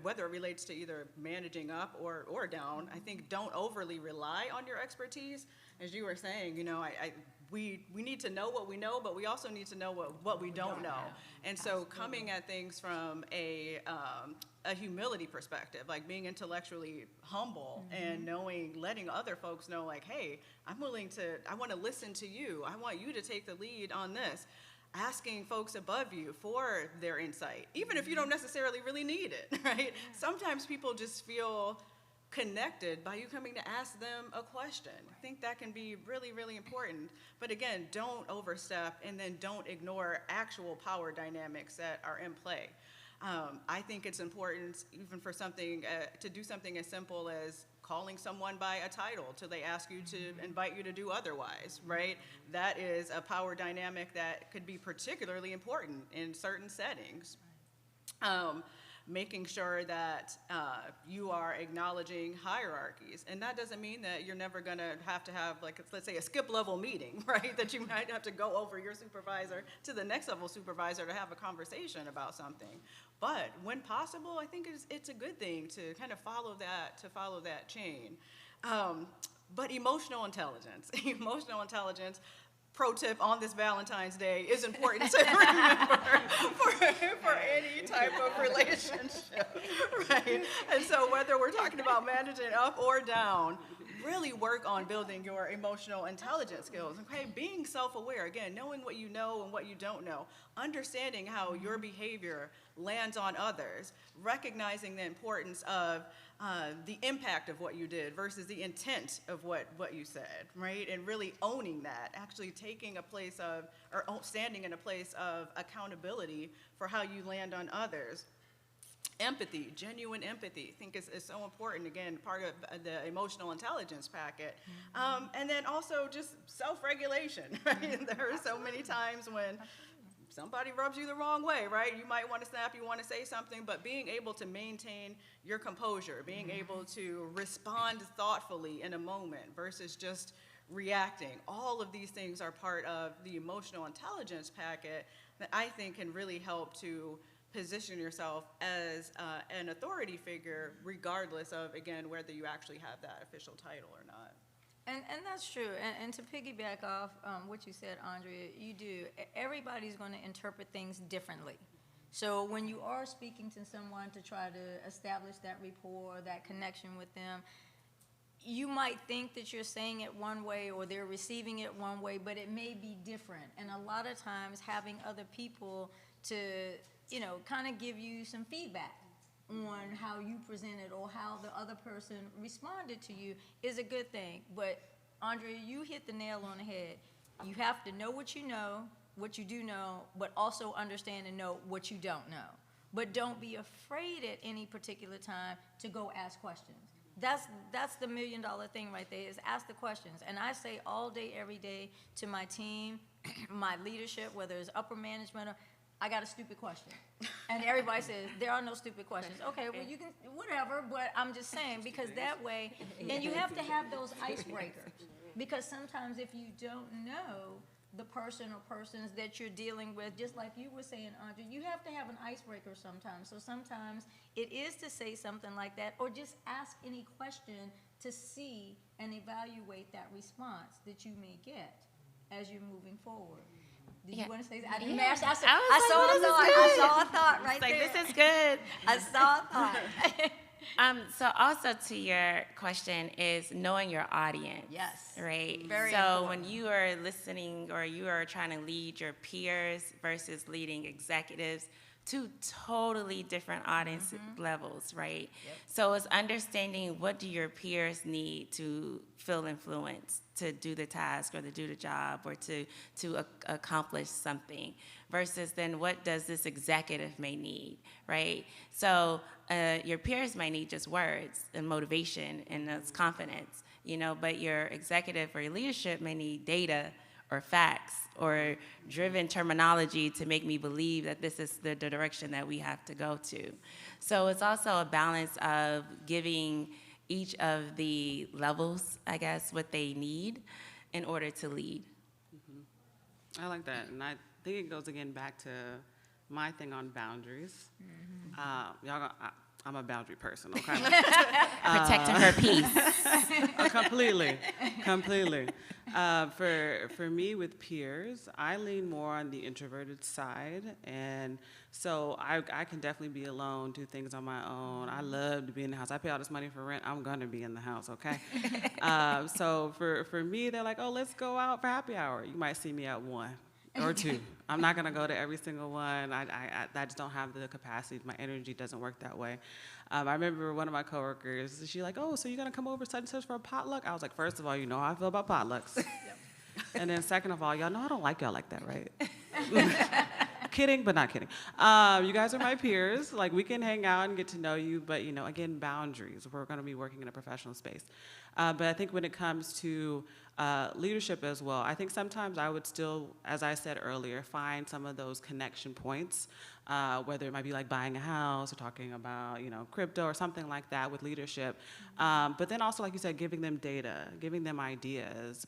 whether it relates to either managing up or down, I think don't overly rely on your expertise. As you were saying, we need to know what we know, but we also need to know what we don't know. And so coming at things from a humility perspective, like being intellectually humble and letting other folks know, like, hey, I want to listen to you. I want you to take the lead on this. Asking folks above you for their insight, even if you don't necessarily really need it, right? Sometimes people just feel connected by you coming to ask them a question. I think that can be really, really important. But again, don't overstep, and then don't ignore actual power dynamics that are in play. I think it's important, even for something, to do something as simple as calling someone by a title till they ask you to invite you to do otherwise, right? That is a power dynamic that could be particularly important in certain settings. Making sure that you are acknowledging hierarchies. And that doesn't mean that you're never gonna have to have, like, let's say a skip level meeting, right? That you might have to go over your supervisor to the next level supervisor to have a conversation about something. But when possible, I think it's a good thing to kind of follow that chain. But emotional intelligence, pro tip on this Valentine's Day, is important to remember for any type of relationship, right? And so whether we're talking about managing up or down, really work on building your emotional intelligence skills, okay? Being self-aware, again, knowing what you know and what you don't know, understanding how your behavior lands on others, recognizing the importance of the impact of what you did versus the intent of what you said, right? And really owning that, actually taking a place of, or standing in a place of accountability for how you land on others. Empathy, genuine empathy, I think is so important, again, part of the emotional intelligence packet. And then also just self-regulation, right? There are so many times when somebody rubs you the wrong way, right? You might want to snap, you want to say something, but being able to maintain your composure, being able to respond thoughtfully in a moment versus just reacting. All of these things are part of the emotional intelligence packet that I think can really help to position yourself as an authority figure, regardless of, again, whether you actually have that official title or not. And that's true. And to piggyback off what you said, Andrea, you do. Everybody's going to interpret things differently. So when you are speaking to someone to try to establish that rapport, that connection with them, you might think that you're saying it one way or they're receiving it one way, but it may be different. And a lot of times having other people to, kind of give you some feedback on how you presented or how the other person responded to you is a good thing. But Andrea, you hit the nail on the head. You have to know, what you do know, but also understand and know what you don't know. But don't be afraid at any particular time to go ask questions. That's the $1 million thing right there, is ask the questions. And I say all day, every day to my team, my leadership, whether it's upper management or, I got a stupid question. And everybody says, there are no stupid questions. Okay, well, you can, whatever, but I'm just saying, because that way, and you have to have those icebreakers. Because sometimes if you don't know the person or persons that you're dealing with, just like you were saying, Andrea, you have to have an icebreaker sometimes. So sometimes it is to say something like that, or just ask any question to see and evaluate that response that you may get as you're moving forward. Did you want to say that? I didn't mash. I saw a thought right Like, there. this is good. I saw a thought. So also to your question is knowing your audience. Yes. Right? Very so important. when you are listening or you are trying to lead your peers versus leading executives, two totally different audience levels, right? Yep. So it's understanding, what do your peers need to feel influenced to do the task or to do the job or to accomplish something, versus then what does this executive may need, right? So your peers may need just words and motivation and confidence, but your executive or your leadership may need data or facts or driven terminology to make me believe that this is the direction that we have to go to. So it's also a balance of giving each of the levels, I guess, what they need in order to lead. I like that, and I think it goes again back to my thing on boundaries. I'm a boundary person, okay? Protecting her peace. Completely. For me with peers, I lean more on the introverted side, and so I can definitely be alone, do things on my own. I love to be in the house. I pay all this money for rent. I'm gonna be in the house, okay? So for me, they're like, oh, let's go out for happy hour. You might see me at 1 or 2. I'm not gonna go to every single one. I just don't have the capacity. My energy doesn't work that way. I remember one of my coworkers, she's like, oh, so you're gonna come over such and such for a potluck? I was like, first of all, you know how I feel about potlucks. And then second of all, y'all know I don't like y'all like that, right? Kidding, but not kidding. You guys are my peers. Like, we can hang out and get to know you, but, again, boundaries. We're going to be working in a professional space. But I think when it comes to leadership as well, I think sometimes I would still, as I said earlier, find some of those connection points, whether it might be like buying a house or talking about, crypto or something like that with leadership. But then also, like you said, giving them data, giving them ideas,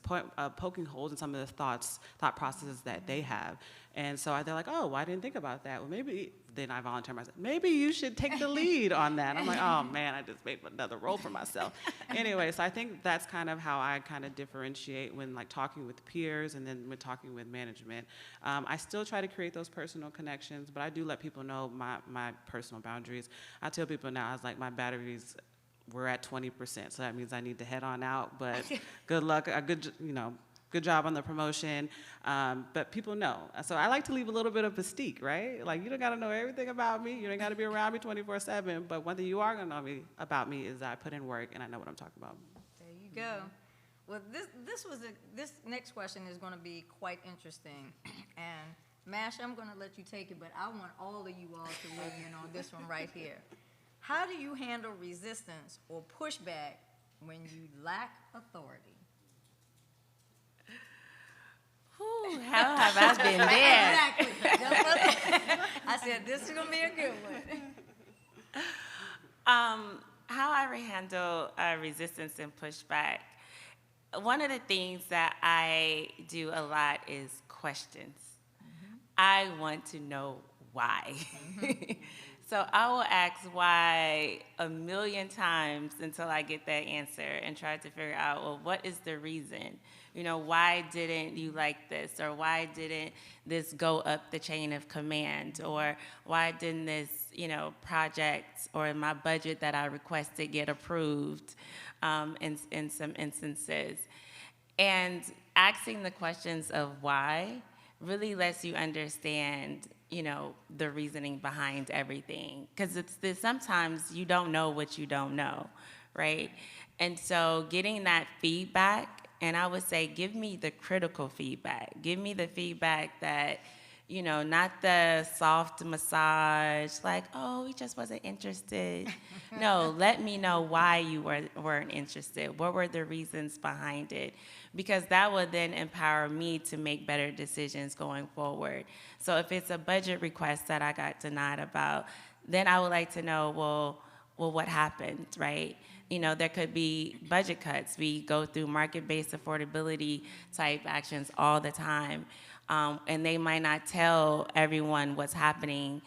poking holes in some of the thought processes that they have. And so they're like, oh, I didn't think about that. Well, maybe, then I volunteer myself, maybe you should take the lead on that. I'm like, oh man, I just made another role for myself. Anyway, so I think that's kind of how I kind of differentiate when like talking with peers and then when talking with management. I still try to create those personal connections, but I do let people know my personal boundaries. I tell people now, I was like, my batteries, we're at 20%, so that means I need to head on out, but good luck, good job on the promotion, but people know. So I like to leave a little bit of mystique, right? Like, you don't gotta know everything about me, you don't gotta be around me 24/7, but one thing you are gonna know about me is that I put in work and I know what I'm talking about. There you go. Well, this next question is gonna be quite interesting. And Mash, I'm gonna let you take it, but I want all of you all to weigh in on this one right here. How do you handle resistance or pushback when you lack authority? Ooh, how have I been there? Exactly. I said, this is going to be a good one. How I handle resistance and pushback. One of the things that I do a lot is questions. I want to know why. So I will ask why 1,000,000 times until I get that answer and try to figure out, well, what is the reason? Why didn't you like this? Or why didn't this go up the chain of command? Or why didn't this, project or my budget that I requested get approved in some instances? And asking the questions of why really lets you understand, the reasoning behind everything. Because sometimes you don't know what you don't know, right? And so getting that feedback And I would say, give me the critical feedback. Give me the feedback that, you know, not the soft massage, like, oh, we just wasn't interested. No, let me know why you weren't interested. What were the reasons behind it? Because that would then empower me to make better decisions going forward. So if it's a budget request that I got denied about, then I would like to know, well, what happened, right? You know, there could be budget cuts. We go through market-based affordability type actions all the time. And they might not tell everyone what's happening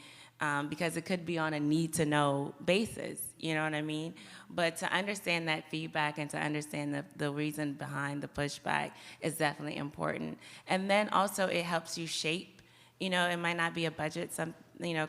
because it could be on a need-to-know basis, you know what I mean? But to understand that feedback and to understand the reason behind the pushback is definitely important. And then also it helps you shape, you know, it might not be a budget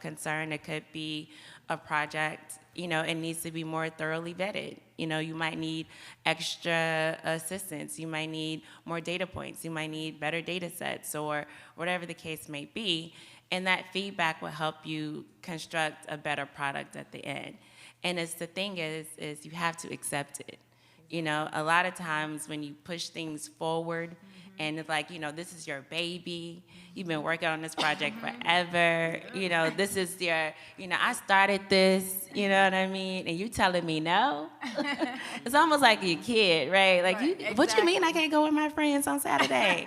concern. It could be a project, you know, it needs to be more thoroughly vetted. You know, you might need extra assistance. You might need more data points. You might need better data sets or whatever the case may be. And that feedback will help you construct a better product at the end. And the thing is you have to accept it. You know, a lot of times when you push things forward and it's like, you know, this is your baby. You've been working on this project forever. You know, this is your, you know, I started this, you know what I mean? And you telling me no? It's almost like your kid, right? Like, Right, what you mean exactly. I can't go with my friends on Saturday?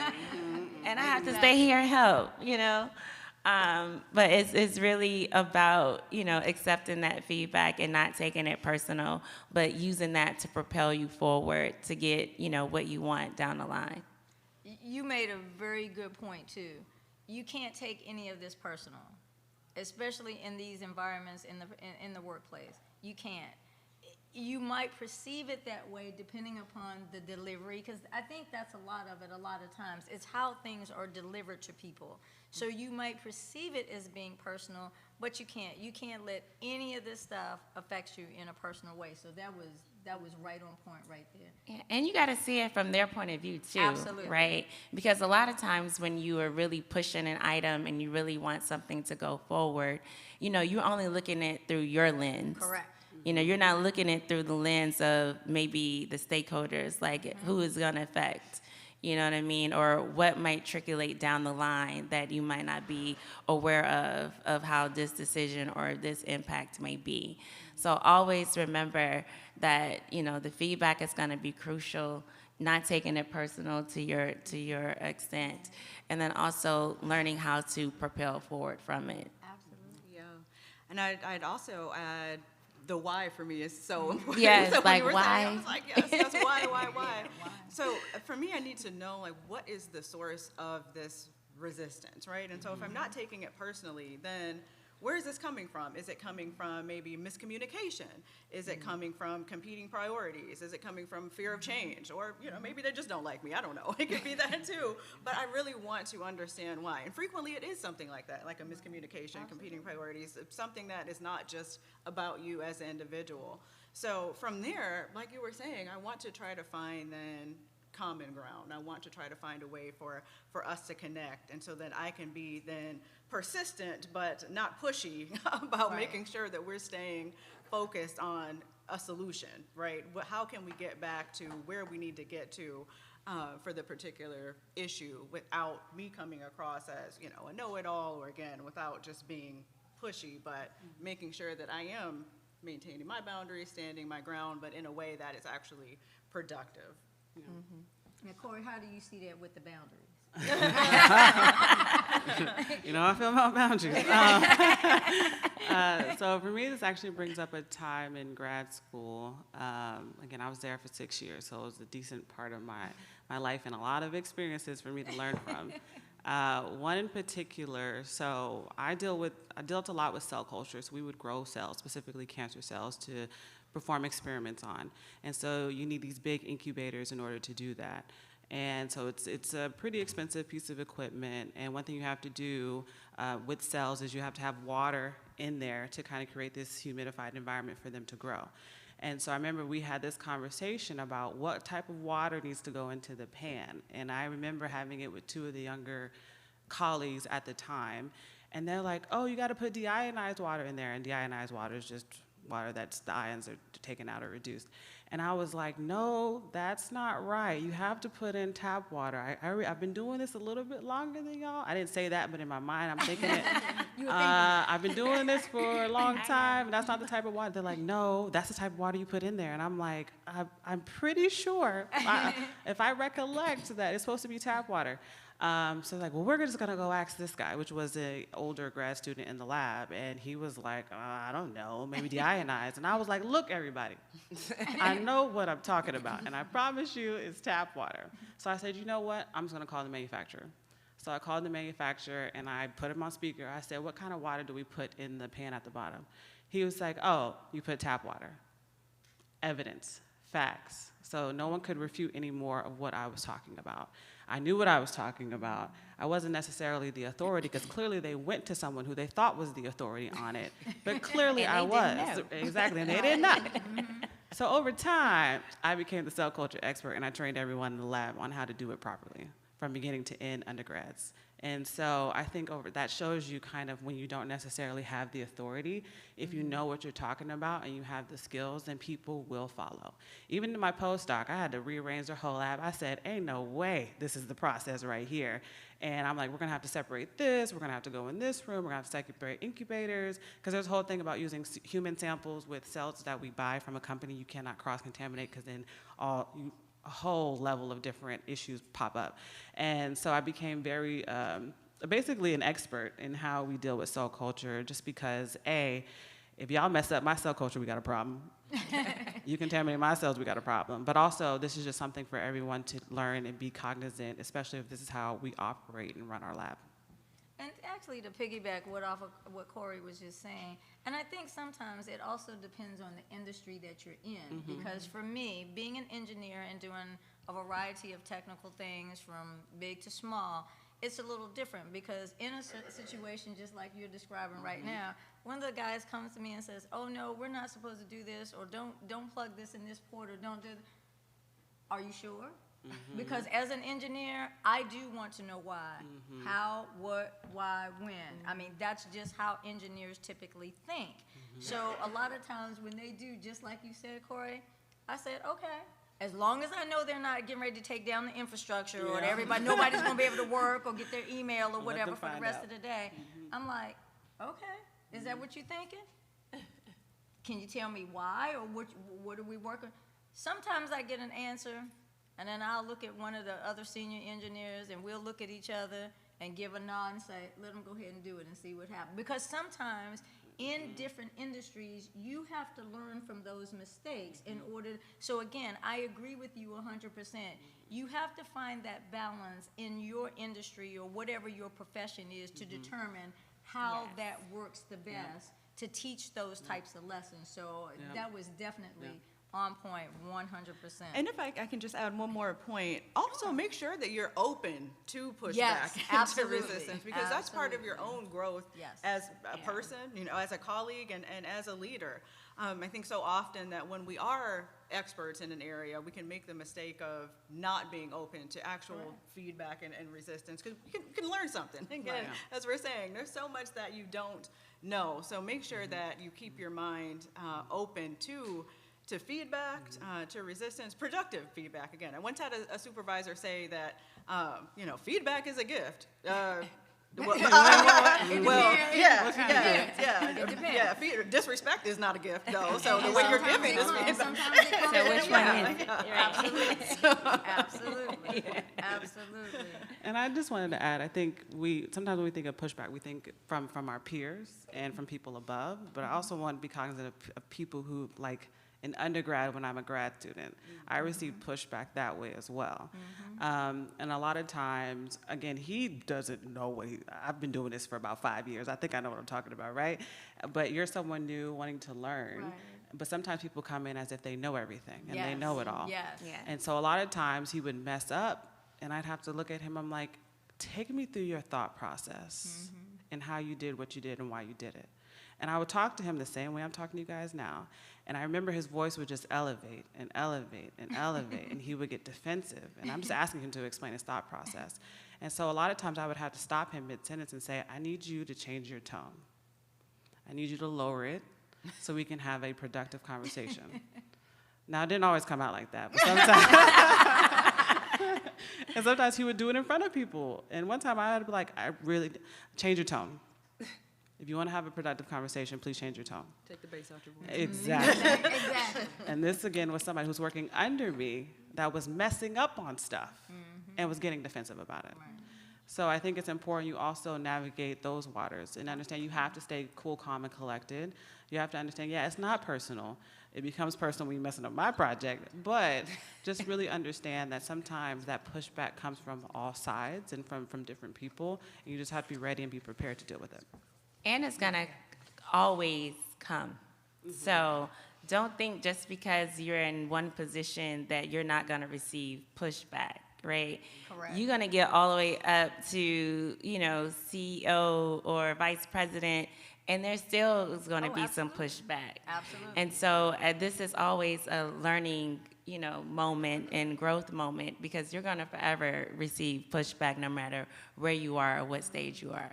And I have to stay here and help, you know? But it's really about, you know, accepting that feedback and not taking it personal, but using that to propel you forward to get, you know, what you want down the line. You made a very good point, too. You can't take any of this personal, especially in these environments in the workplace. You can't. You might perceive it that way depending upon the delivery, because I think that's a lot of it a lot of times. It's how things are delivered to people. So you might perceive it as being personal, but you can't. You can't let any of this stuff affect you in a personal way. So that was right on point right there. Yeah, and you got to see it from their point of view, too. Absolutely. Right? Because a lot of times when you are really pushing an item and you really want something to go forward, you know, you're only looking at it through your lens. Correct. You know, you're not looking at it through the lens of maybe the stakeholders, like who is going to affect, you know what I mean? Or what might triculate down the line that you might not be aware of how this decision or this impact may be. So always remember that, you know, the feedback is going to be crucial, not taking it personal to your extent, and then also learning how to propel forward from it. Absolutely. Yeah, and I'd also add the why for me is so important. Yes, So when like you were why? saying, I was like, yes, why? So for me, I need to know, like, what is the source of this resistance, right? And so if I'm not taking it personally, then where is this coming from? Is it coming from maybe miscommunication? Is it coming from competing priorities? Is it coming from fear of change? Or, you know, maybe they just don't like me. I don't know. It could be that too. But I really want to understand why. And frequently it is something like that, like a miscommunication, competing priorities, something that is not just about you as an individual. So from there, like you were saying, I want to try to find then common ground. I want to try to find a way for us to connect, and so that I can be then persistent but not pushy about Right. making sure that we're staying focused on a solution, right? How can we get back to where we need to get to for the particular issue without me coming across as, you know, a know-it-all, or again, without just being pushy, but making sure that I am maintaining my boundaries, standing my ground, but in a way that is actually productive. Now, Corey, how do you see that with the boundaries? You know how I feel about boundaries. So for me, this actually brings up a time in grad school. Again, I was there for 6 years, so it was a decent part of my life and a lot of experiences for me to learn from. One in particular, so I dealt a lot with cell culture. So we would grow cells, specifically cancer cells, to perform experiments on. And so you need these big incubators in order to do that. And so it's a pretty expensive piece of equipment. And one thing you have to do with cells is you have to have water in there to kind of create this humidified environment for them to grow. And so I remember we had this conversation about what type of water needs to go into the pan. And I remember having it with two of the younger colleagues at the time. And they're like, oh, you got to put deionized water in there. And deionized water is just water that's the ions are taken out or reduced. And I was like, no, that's not right. You have to put in tap water. I've been doing this a little bit longer than y'all. I didn't say that, but in my mind, I'm thinking it. I've been doing this for a long time. That's not the type of water. They're like, no, that's the type of water you put in there. And I'm like, I'm pretty sure, if I recollect that it's supposed to be tap water. So like, well, we're just gonna go ask this guy, which was an older grad student in the lab, and he was like, I don't know, maybe deionized. And I was like, look, everybody, I know what I'm talking about, and I promise you it's tap water. So I said, you know what, I'm just gonna call the manufacturer. So I called the manufacturer, and I put him on speaker. I said, what kind of water do we put in the pan at the bottom? He was like, oh, you put tap water. Evidence, facts. So no one could refute any more of what I was talking about. I knew what I was talking about. I wasn't necessarily the authority, because clearly they went to someone who they thought was the authority on it, but clearly I was. Exactly, and they did not. So over time, I became the cell culture expert, and I trained everyone in the lab on how to do it properly, from beginning to end undergrads. And so I think that shows you kind of when you don't necessarily have the authority, if you know what you're talking about and you have the skills, then people will follow. Even in my postdoc, I had to rearrange the whole lab. I said, ain't no way this is the process right here. And I'm like, we're gonna have to separate this, we're gonna have to go in this room, we're gonna have to separate incubators, because there's a whole thing about using human samples with cells that we buy from a company. You cannot cross-contaminate, because then a whole level of different issues pop up. And so I became very, basically an expert in how we deal with cell culture, just because, A, if y'all mess up my cell culture, we got a problem. You contaminate my cells, we got a problem. But also, this is just something for everyone to learn and be cognizant, especially if this is how we operate and run our lab. And actually, to piggyback off of what Corey was just saying, and I think sometimes it also depends on the industry that you're in. Because for me, being an engineer and doing a variety of technical things from big to small, it's a little different, because in a situation just like you're describing right now, one of the guys comes to me and says, oh no, we're not supposed to do this, or don't plug this in this port, or don't do Are you sure? Because as an engineer, I do want to know why, how, what, why, when. I mean, that's just how engineers typically think. So a lot of times when they do, just like you said, Corey, I said, okay, as long as I know they're not getting ready to take down the infrastructure, or nobody's gonna be able to work or get their email or whatever for the rest of the day. I'm like, okay, is that what you're thinking? Can you tell me why, or what are we working? Sometimes I get an answer, and then I'll look at one of the other senior engineers, and we'll look at each other and give a nod and say, let them go ahead and do it and see what happens. Because sometimes in different industries, you have to learn from those mistakes in order. So again, I agree with you 100%. You have to find that balance in your industry or whatever your profession is to determine how that works the best to teach those types of lessons. So that was definitely on point, 100%. And if I can just add one more point, also make sure that you're open to pushback Yes, and to resistance, because that's part of your Absolutely. own growth as a person, as a colleague, and as a leader. I think so often that when we are experts in an area, we can make the mistake of not being open to actual feedback and resistance, because you can learn something. Again, as we're saying, there's so much that you don't know. So make sure that you keep your mind open to feedback, to resistance, productive feedback. Again, I once had a supervisor say that, feedback is a gift. Disrespect is not a gift, though. So the way you're giving is feedback. So which one is it? Absolutely. Absolutely. And I just wanted to add, I think sometimes when we think of pushback, we think from our peers and from people above, but I also want to be cognizant of people who, like, in undergrad, when I'm a grad student, I received pushback that way as well. And a lot of times, again, he doesn't know I've been doing this for about 5 years. I think I know what I'm talking about, right? But you're someone new wanting to learn. Right. But sometimes people come in as if they know everything and they know it all. Yes. Yeah. And so a lot of times he would mess up, and I'd have to look at him. I'm like, take me through your thought process and how you did what you did and why you did it. And I would talk to him the same way I'm talking to you guys now. And I remember his voice would just elevate and elevate and elevate, and he would get defensive. And I'm just asking him to explain his thought process. And so a lot of times I would have to stop him mid-sentence and say, I need you to change your tone. I need you to lower it. so we can have a productive conversation. Now, it didn't always come out like that, but sometimes, and sometimes he would do it in front of people. And one time I had to be like, I really, change your tone. If you want to have a productive conversation, please change your tone. Take the bass out your voice. Exactly. Exactly. And this, again, was somebody who's working under me that was messing up on stuff and was getting defensive about it. Right. So I think it's important you also navigate those waters and understand you have to stay cool, calm, and collected. You have to understand, yeah, it's not personal. It becomes personal when you're messing up my project, but just really understand that sometimes that pushback comes from all sides and from different people, and you just have to be ready and be prepared to deal with it. And it's gonna always come. So don't think just because you're in one position that you're not gonna receive pushback, right? Correct. You're gonna get all the way up to, you know, CEO or vice president, and there still is gonna be some pushback. Absolutely. And so this is always a learning, you know, moment and growth moment, because you're gonna forever receive pushback no matter where you are or what stage you are.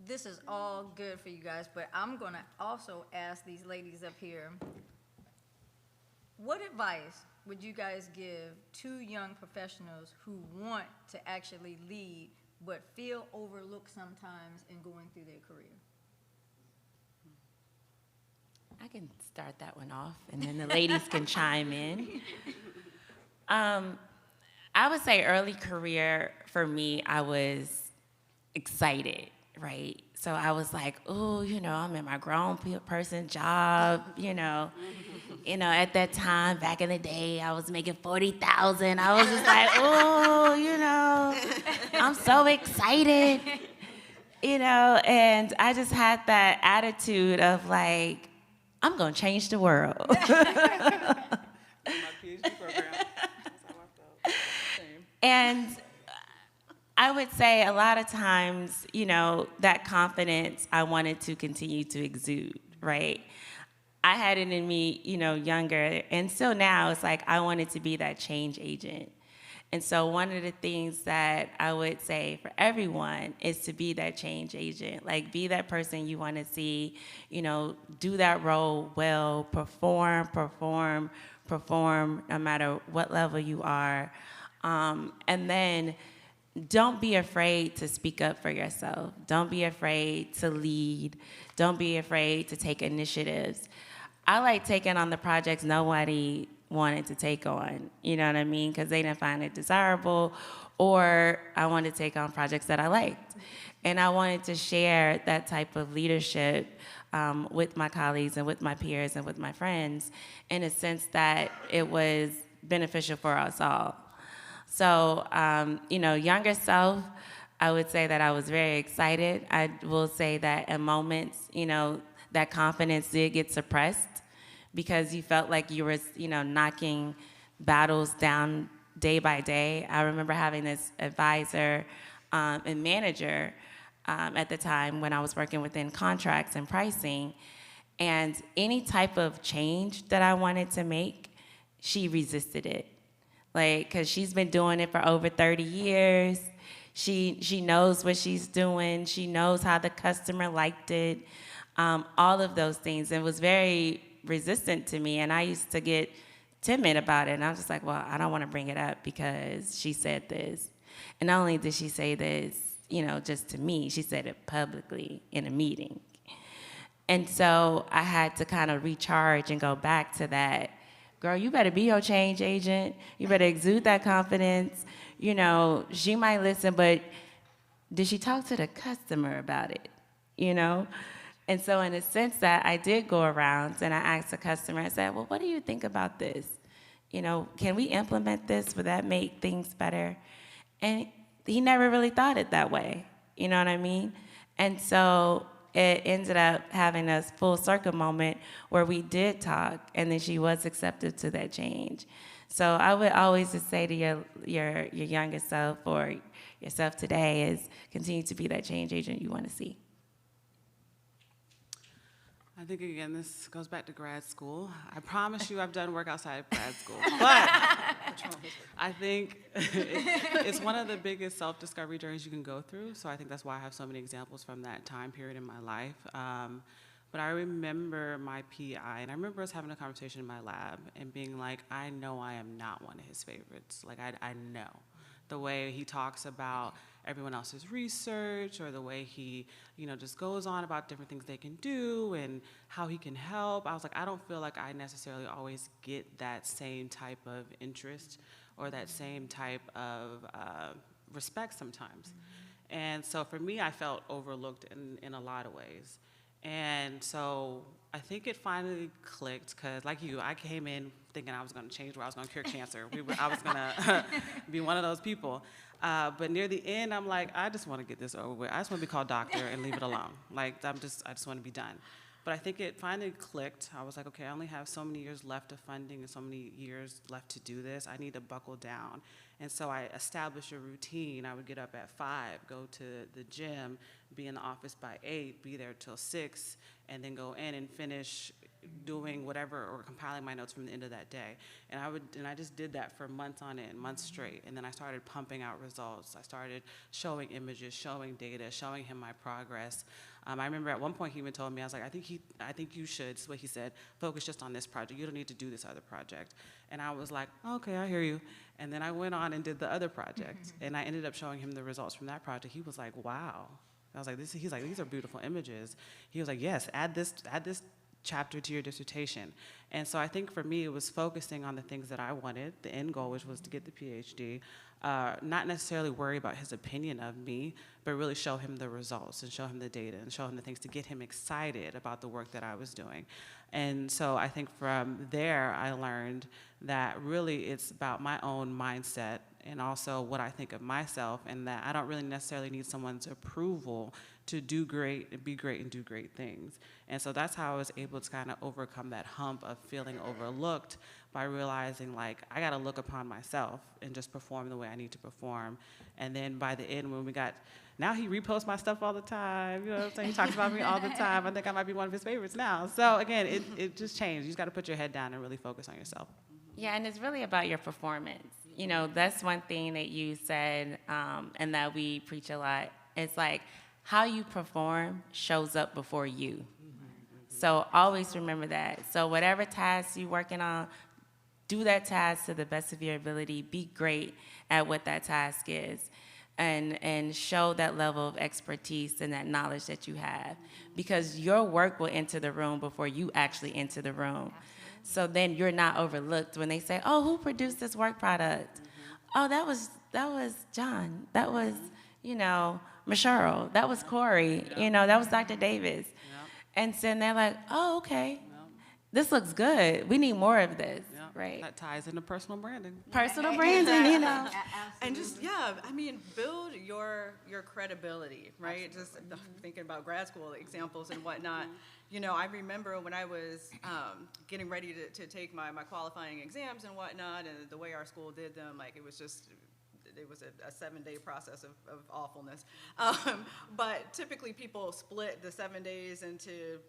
This is all good for you guys, but I'm going to also ask these ladies up here, what advice would you guys give to young professionals who want to actually lead but feel overlooked sometimes in going through their career? I can start that one off, and then the ladies can chime in. I would say early career, for me, I was excited, right? So I was like, oh, you know, I'm in my grown person job, you know. At that time, back in the day, I was making $40,000. I was just like, oh, you know, I'm so excited, you know. And I just had that attitude of like, I'm gonna change the world. My PhD program. That's how I felt. Same. And I would say a lot of times, you know, that confidence I wanted to continue to exude, right? I had it in me, you know, younger, and still now, it's like I wanted to be that change agent. And so one of the things that I would say for everyone is to be that change agent. Like, be that person you want to see, you know, do that role well, perform, no matter what level you are. And then don't be afraid to speak up for yourself. Don't be afraid to lead. Don't be afraid to take initiatives. I like taking on the projects nobody wanted to take on, you know what I mean? Because they didn't find it desirable, or I wanted to take on projects that I liked. And I wanted to share that type of leadership with my colleagues and with my peers and with my friends, in a sense that it was beneficial for us all. So, you know, younger self, I would say that I was very excited. I will say that at moments, you know, that confidence did get suppressed because you felt like you were, you know, knocking battles down day by day. I remember having this advisor and manager at the time when I was working within contracts and pricing, and any type of change that I wanted to make, she resisted it. Like, because she's been doing it for over 30 years. She knows what she's doing. She knows how the customer liked it, all of those things, and was very resistant to me. And I used to get timid about it. And I was just like, well, I don't want to bring it up because she said this. And not only did she say this, you know, just to me, she said it publicly in a meeting. And so I had to kind of recharge and go back to that. Girl, you better be your change agent. You better exude that confidence. You know, she might listen, but did she talk to the customer about it? You know? And so in a sense that I did go around and I asked the customer, I said, well, what do you think about this? You know, can we implement this? Would that make things better? And he never really thought it that way. You know what I mean? And so it ended up having a full circle moment where we did talk, and then she was accepted to that change. So I would always just say to your younger self or yourself today is continue to be that change agent you want to see. I think, again, this goes back to grad school. I promise you I've done work outside of grad school. But I think it's one of the biggest self-discovery journeys you can go through. So I think that's why I have so many examples from that time period in my life. But I remember my PI, and I remember us having a conversation in my lab and being like, I know I am not one of his favorites. Like, I know. The way he talks about everyone else's research, or the way he, just goes on about different things they can do and how he can help. I was like, I don't feel like I necessarily always get that same type of interest or that same type of respect sometimes. And so for me, I felt overlooked in a lot of ways. And so I think it finally clicked, because like you, I came in thinking I was going to change, where I was going to cure cancer. I was going to be one of those people. But near the end, I'm like, I just want to get this over with. I just want to be called doctor and leave it alone. Like, I just want to be done. But I think it finally clicked. I was like, okay, I only have so many years left of funding and so many years left to do this. I need to buckle down. And so I established a routine. I would get up at 5, go to the gym, be in the office by 8, be there till 6, and then go in and finish doing whatever or compiling my notes from the end of that day. And I just did that for months on end, months straight. And then I started pumping out results. I started showing images, showing data, showing him my progress. I remember at one point he even told me, I was like, I think you should, this is what he said, focus just on this project. You don't need to do this other project. And I was like, okay, I hear you. And then I went on and did the other project. And I ended up showing him the results from that project. He was like, wow. I was like, he's like, these are beautiful images. He was like, yes, add this chapter to your dissertation. And so I think for me, it was focusing on the things that I wanted, the end goal, which was to get the PhD, not necessarily worry about his opinion of me, but really show him the results and show him the data and show him the things to get him excited about the work that I was doing. And so I think from there, I learned that really it's about my own mindset and also what I think of myself, and that I don't really necessarily need someone's approval to do great and be great and do great things. And so that's how I was able to kind of overcome that hump of feeling overlooked, by realizing, like, I got to look upon myself and just perform the way I need to perform. And then by the end, when we got, now he reposts my stuff all the time. You know what I'm saying? He talks about me all the time. I think I might be one of his favorites now. So again, it just changed. You just got to put your head down and really focus on yourself. Yeah, and it's really about your performance. That's one thing that you said, and that we preach a lot. It's like, how you perform shows up before you. So always remember that. So whatever task you're working on, do that task to the best of your ability. Be great at what that task is, and show that level of expertise and that knowledge that you have, because your work will enter the room before you actually enter the room. So then you're not overlooked when they say, oh, who produced this work product? Oh, that was John. That was, Michelle. That was Corey. That was Dr. Davis. And so they're like, oh, okay. This looks good. We need more of this, right? That ties into personal branding. Personal branding, And just, build your credibility, right? Just thinking about grad school examples and whatnot. I remember when I was getting ready to take my qualifying exams and whatnot, and the way our school did them, like, it was a 7-day process of awfulness. But typically people split the 7 days into,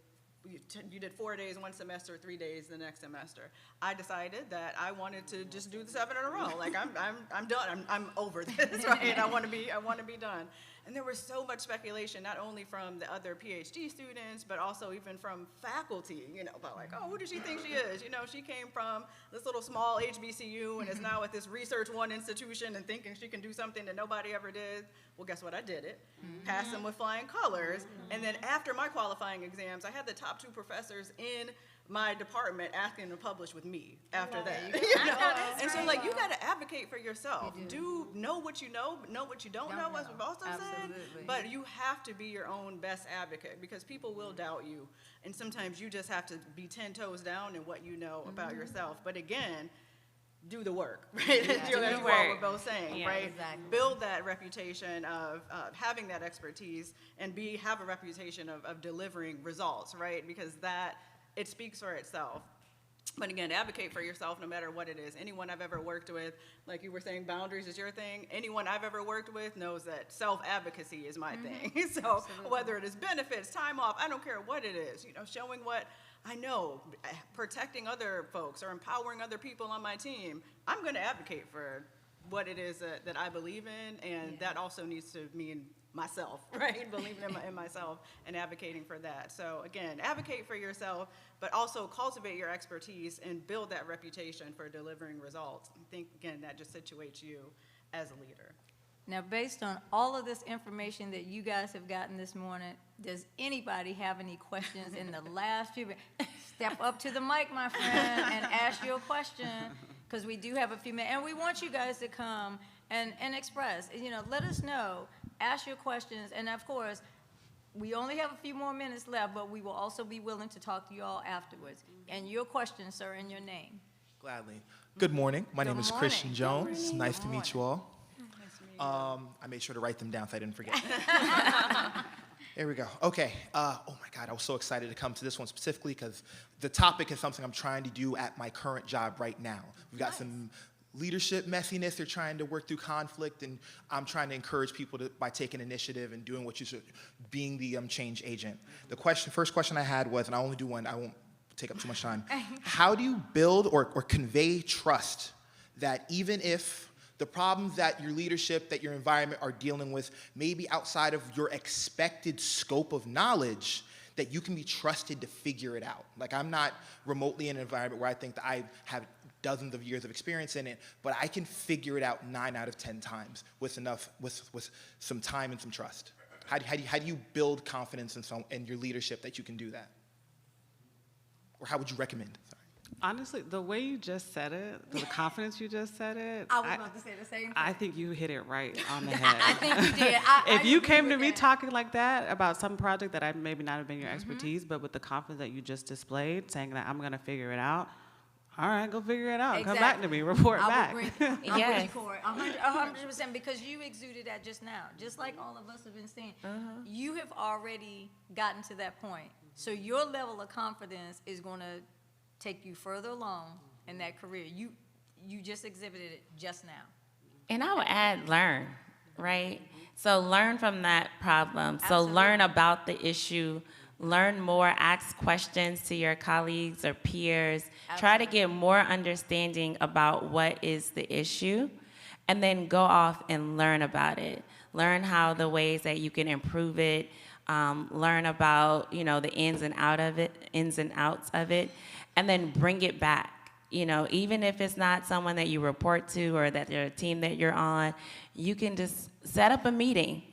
you did 4 days one semester, 3 days the next semester. I decided that I wanted to just do the 7 in a row. Like, I'm done. I'm over this, right? I want to be done. And there was so much speculation, not only from the other PhD students, but also even from faculty, about like, oh, who does she think she is? She came from this little small HBCU and is now at this Research One institution and thinking she can do something that nobody ever did. Well, guess what? I did it. Passed them with flying colors. And then after my qualifying exams, I had the top 2 professors in my department asking to publish with me after that. And so, like, you got to advocate for yourself. Do know what you know what you don't know, as we've also said. But you have to be your own best advocate, because people will doubt you. And sometimes you just have to be 10 toes down in what you know about yourself. But again, do the work, right? As you all were both saying, right? Exactly. Build that reputation of having that expertise, and have a reputation of delivering results, right? Because it speaks for itself. But again, advocate for yourself no matter what it is. Anyone I've ever worked with, like you were saying, boundaries is your thing. Anyone I've ever worked with knows that self-advocacy is my thing. So absolutely. Whether it is benefits, time off, I don't care what it is, showing what I know, protecting other folks or empowering other people on my team, I'm going to advocate for what it is that I believe in, and that also needs to mean myself, right? Believing in myself and advocating for that. So again, advocate for yourself, but also cultivate your expertise and build that reputation for delivering results. I think, again, that just situates you as a leader. Now, based on all of this information that you guys have gotten this morning, does anybody have any questions in the last few minutes? Step up to the mic, my friend, and ask your question, because we do have a few minutes. And we want you guys to come and express, let us know, ask your questions. And of course, we only have a few more minutes left, but we will also be willing to talk to you all afterwards. And your question, sir, and your name. Gladly. Good morning. My name is morning. Christian Jones. Good Nice to meet you all. Nice to meet you. I made sure to write them down so I didn't forget. There we go. Okay. Oh my God, I was so excited to come to this one specifically because the topic is something I'm trying to do at my current job right now. We've got some leadership messiness. They're trying to work through conflict, and I'm trying to encourage people by taking initiative and doing what you should, being the change agent. The first question I had was, and I only do one, I won't take up too much time. How do you build or convey trust that even if the problems that your leadership, that your environment are dealing with may be outside of your expected scope of knowledge, that you can be trusted to figure it out? Like, I'm not remotely in an environment where I think that I have dozens of years of experience in it, but I can figure it out 9 out of 10 times with some time and some trust. How do you build confidence in your leadership that you can do that? Or how would you recommend? Sorry. Honestly, the way you just said it, the confidence you just said it, I was about to say the same thing. I think you hit it right on the head. I think you did. If you came to me talking. talking like that about some project that I maybe not have been your expertise, but with the confidence that you just displayed, saying that I'm going to figure it out, all right, go figure it out. Come back to me, report back. I'm with you, Corey, 100%, because you exuded that just now, just like all of us have been saying. You have already gotten to that point, so your level of confidence is going to take you further along in that career. You just exhibited it just now. And I would add learn, right? So learn from that problem. So Absolutely. learn about the issue, learn more, ask questions to your colleagues or peers. Try to get more understanding about what is the issue, and then go off and learn about it. Learn how the ways that you can improve it. Learn about, the ins and outs of it, and then bring it back. Even if it's not someone that you report to or that your team that you're on, you can just set up a meeting.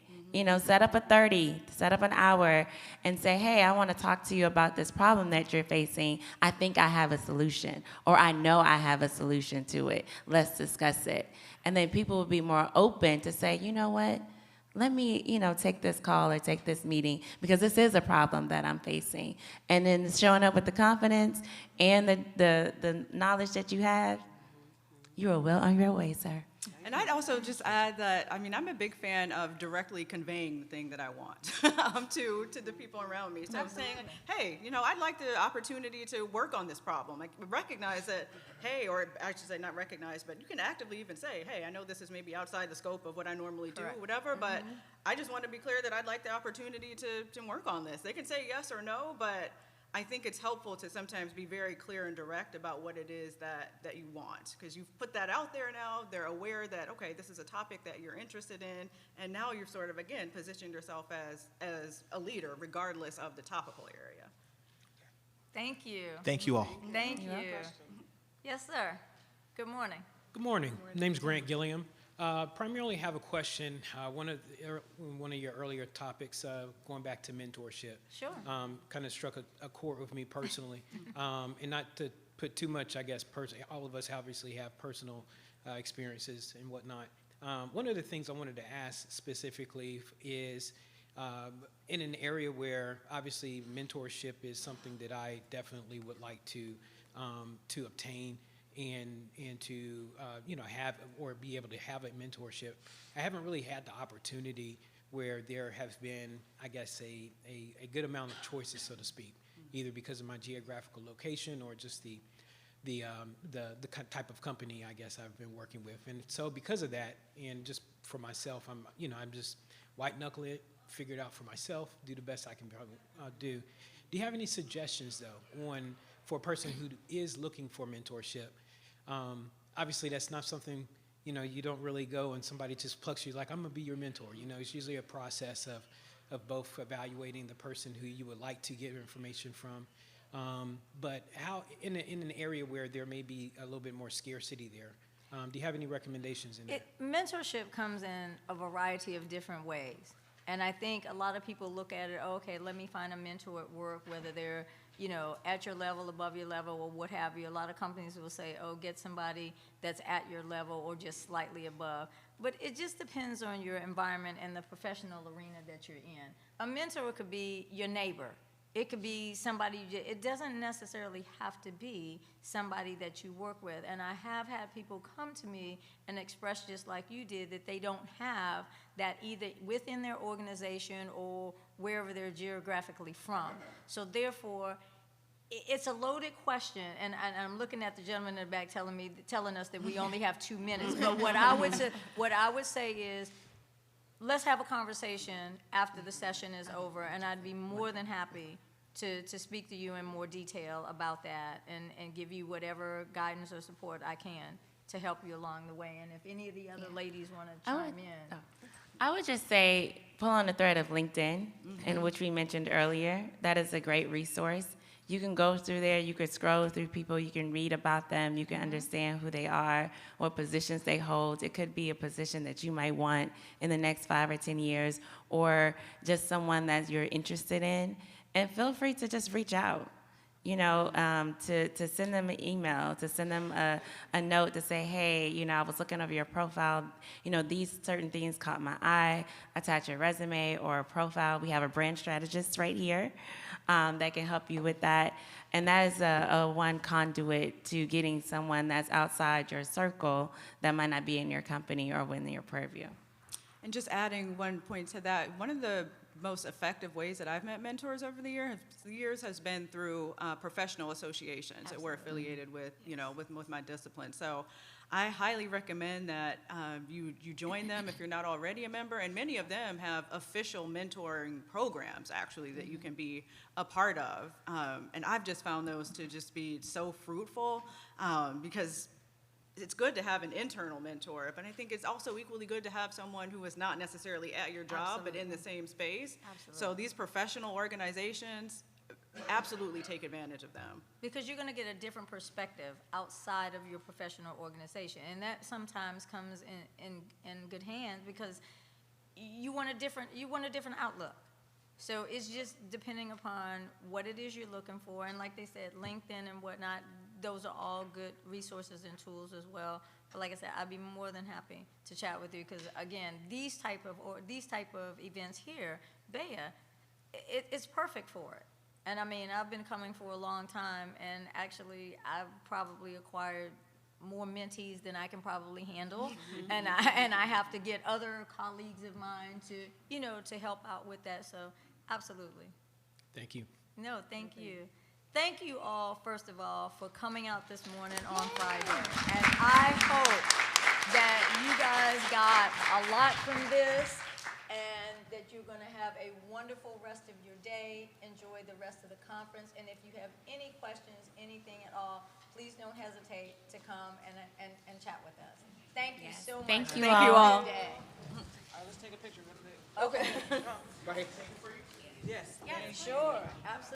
Set up a 30, set up an hour, and say, hey, I want to talk to you about this problem that you're facing. I think I have a solution, or I know I have a solution to it. Let's discuss it. And then people will be more open to say, you know what? Let me, take this call or take this meeting because this is a problem that I'm facing. And then showing up with the confidence and the knowledge that you have, you are well on your way, sir. And I'd also just add that, I'm a big fan of directly conveying the thing that I want to the people around me. So saying, hey, I'd like the opportunity to work on this problem. Like, recognize that, hey, or I should say not recognize, but you can actively even say, hey, I know this is maybe outside the scope of what I normally do, whatever, but I just want to be clear that I'd like the opportunity to work on this. They can say yes or no, but I think it's helpful to sometimes be very clear and direct about what it is that you want, because you've put that out there now. They're aware that, okay, this is a topic that you're interested in, and now you've sort of, again, positioned yourself as a leader, regardless of the topical area. Thank you. Thank you all. Thank you. Yes, sir. Good morning. Good morning. Name's Grant Gilliam. Primarily have a question. One of your earlier topics, going back to mentorship, Sure. kind of struck a chord with me personally. And not to put too much, I guess, all of us obviously have personal experiences and whatnot. One of the things I wanted to ask specifically is, in an area where obviously mentorship is something that I definitely would like to obtain and to have or be able to have a mentorship. I haven't really had the opportunity where there have been, I guess, a good amount of choices, so to speak, either because of my geographical location or just the type of company I guess I've been working with. And so because of that, and just for myself, I'm just white knuckle it, figure it out for myself, do the best I can do. Do you have any suggestions though for a person who is looking for mentorship? Obviously that's not something you know, you don't really go and somebody just plucks you like, I'm gonna be your mentor. You know, it's usually a process of both evaluating the person who you would like to get information from, but how, in an area where there may be a little bit more scarcity there, do you have any recommendations in that? Mentorship comes in a variety of different ways. And I think a lot of people look at it, okay, let me find a mentor at work, whether they're, you know, at your level, above your level, or what have you. A lot of companies will say, oh, get somebody that's at your level or just slightly above. But it just depends on your environment and the professional arena that you're in. A mentor could be your neighbor. It could be somebody, it doesn't necessarily have to be somebody that you work with. And I have had people come to me and express, just like you did, that they don't have that either within their organization or wherever they're geographically from. So therefore, it's a loaded question, and I'm looking at the gentleman in the back telling us that we only have 2 minutes. But what I would say is, let's have a conversation after the session is over, and I'd be more than happy to speak to you in more detail about that and give you whatever guidance or support I can to help you along the way. And if any of the other ladies want to chime in. I would just say, pull on the thread of LinkedIn, in which we mentioned earlier. That is a great resource. You can go through there, you can scroll through people, you can read about them, you can understand who they are, what positions they hold. It could be a position that you might want in the next 5 or 10 years, or just someone that you're interested in. And feel free to just reach out, you know, to send them an email, to send them a note to say, hey, you know, I was looking over your profile, you know, these certain things caught my eye, attach your resume or a profile. We have a brand strategist right here that can help you with that. And that is a one conduit to getting someone that's outside your circle that might not be in your company or within your purview. And just adding one point to that, one of the most effective ways that I've met mentors over the years has been through professional associations that we're affiliated with, you know, with my discipline. So I highly recommend that you join them if you're not already a member, and many of them have official mentoring programs, actually, that you can be a part of. And I've just found those to just be so fruitful because it's good to have an internal mentor, but I think it's also equally good to have someone who is not necessarily at your job, but in the same space. Absolutely. So these professional organizations, absolutely take advantage of them. Because you're going to get a different perspective outside of your professional organization, and that sometimes comes in good hands because you want a different outlook. So it's just depending upon what it is you're looking for, and like they said, LinkedIn and whatnot, those are all good resources and tools as well. But like I said, I'd be more than happy to chat with you because again, these type of events here, BEYA, it's perfect for it. And I mean, I've been coming for a long time, and actually, I've probably acquired more mentees than I can probably handle, and I have to get other colleagues of mine to help out with that. So, absolutely. Thank you. No, thank you. Thank you all, first of all, for coming out this morning on Friday. And I hope that you guys got a lot from this and that you're going to have a wonderful rest of your day. Enjoy the rest of the conference. And if you have any questions, anything at all, please don't hesitate to come and chat with us. Thank you so much. Thank you Have a all. good day. All right, let's take a picture. Okay. Go ahead. Yes. Sure, absolutely.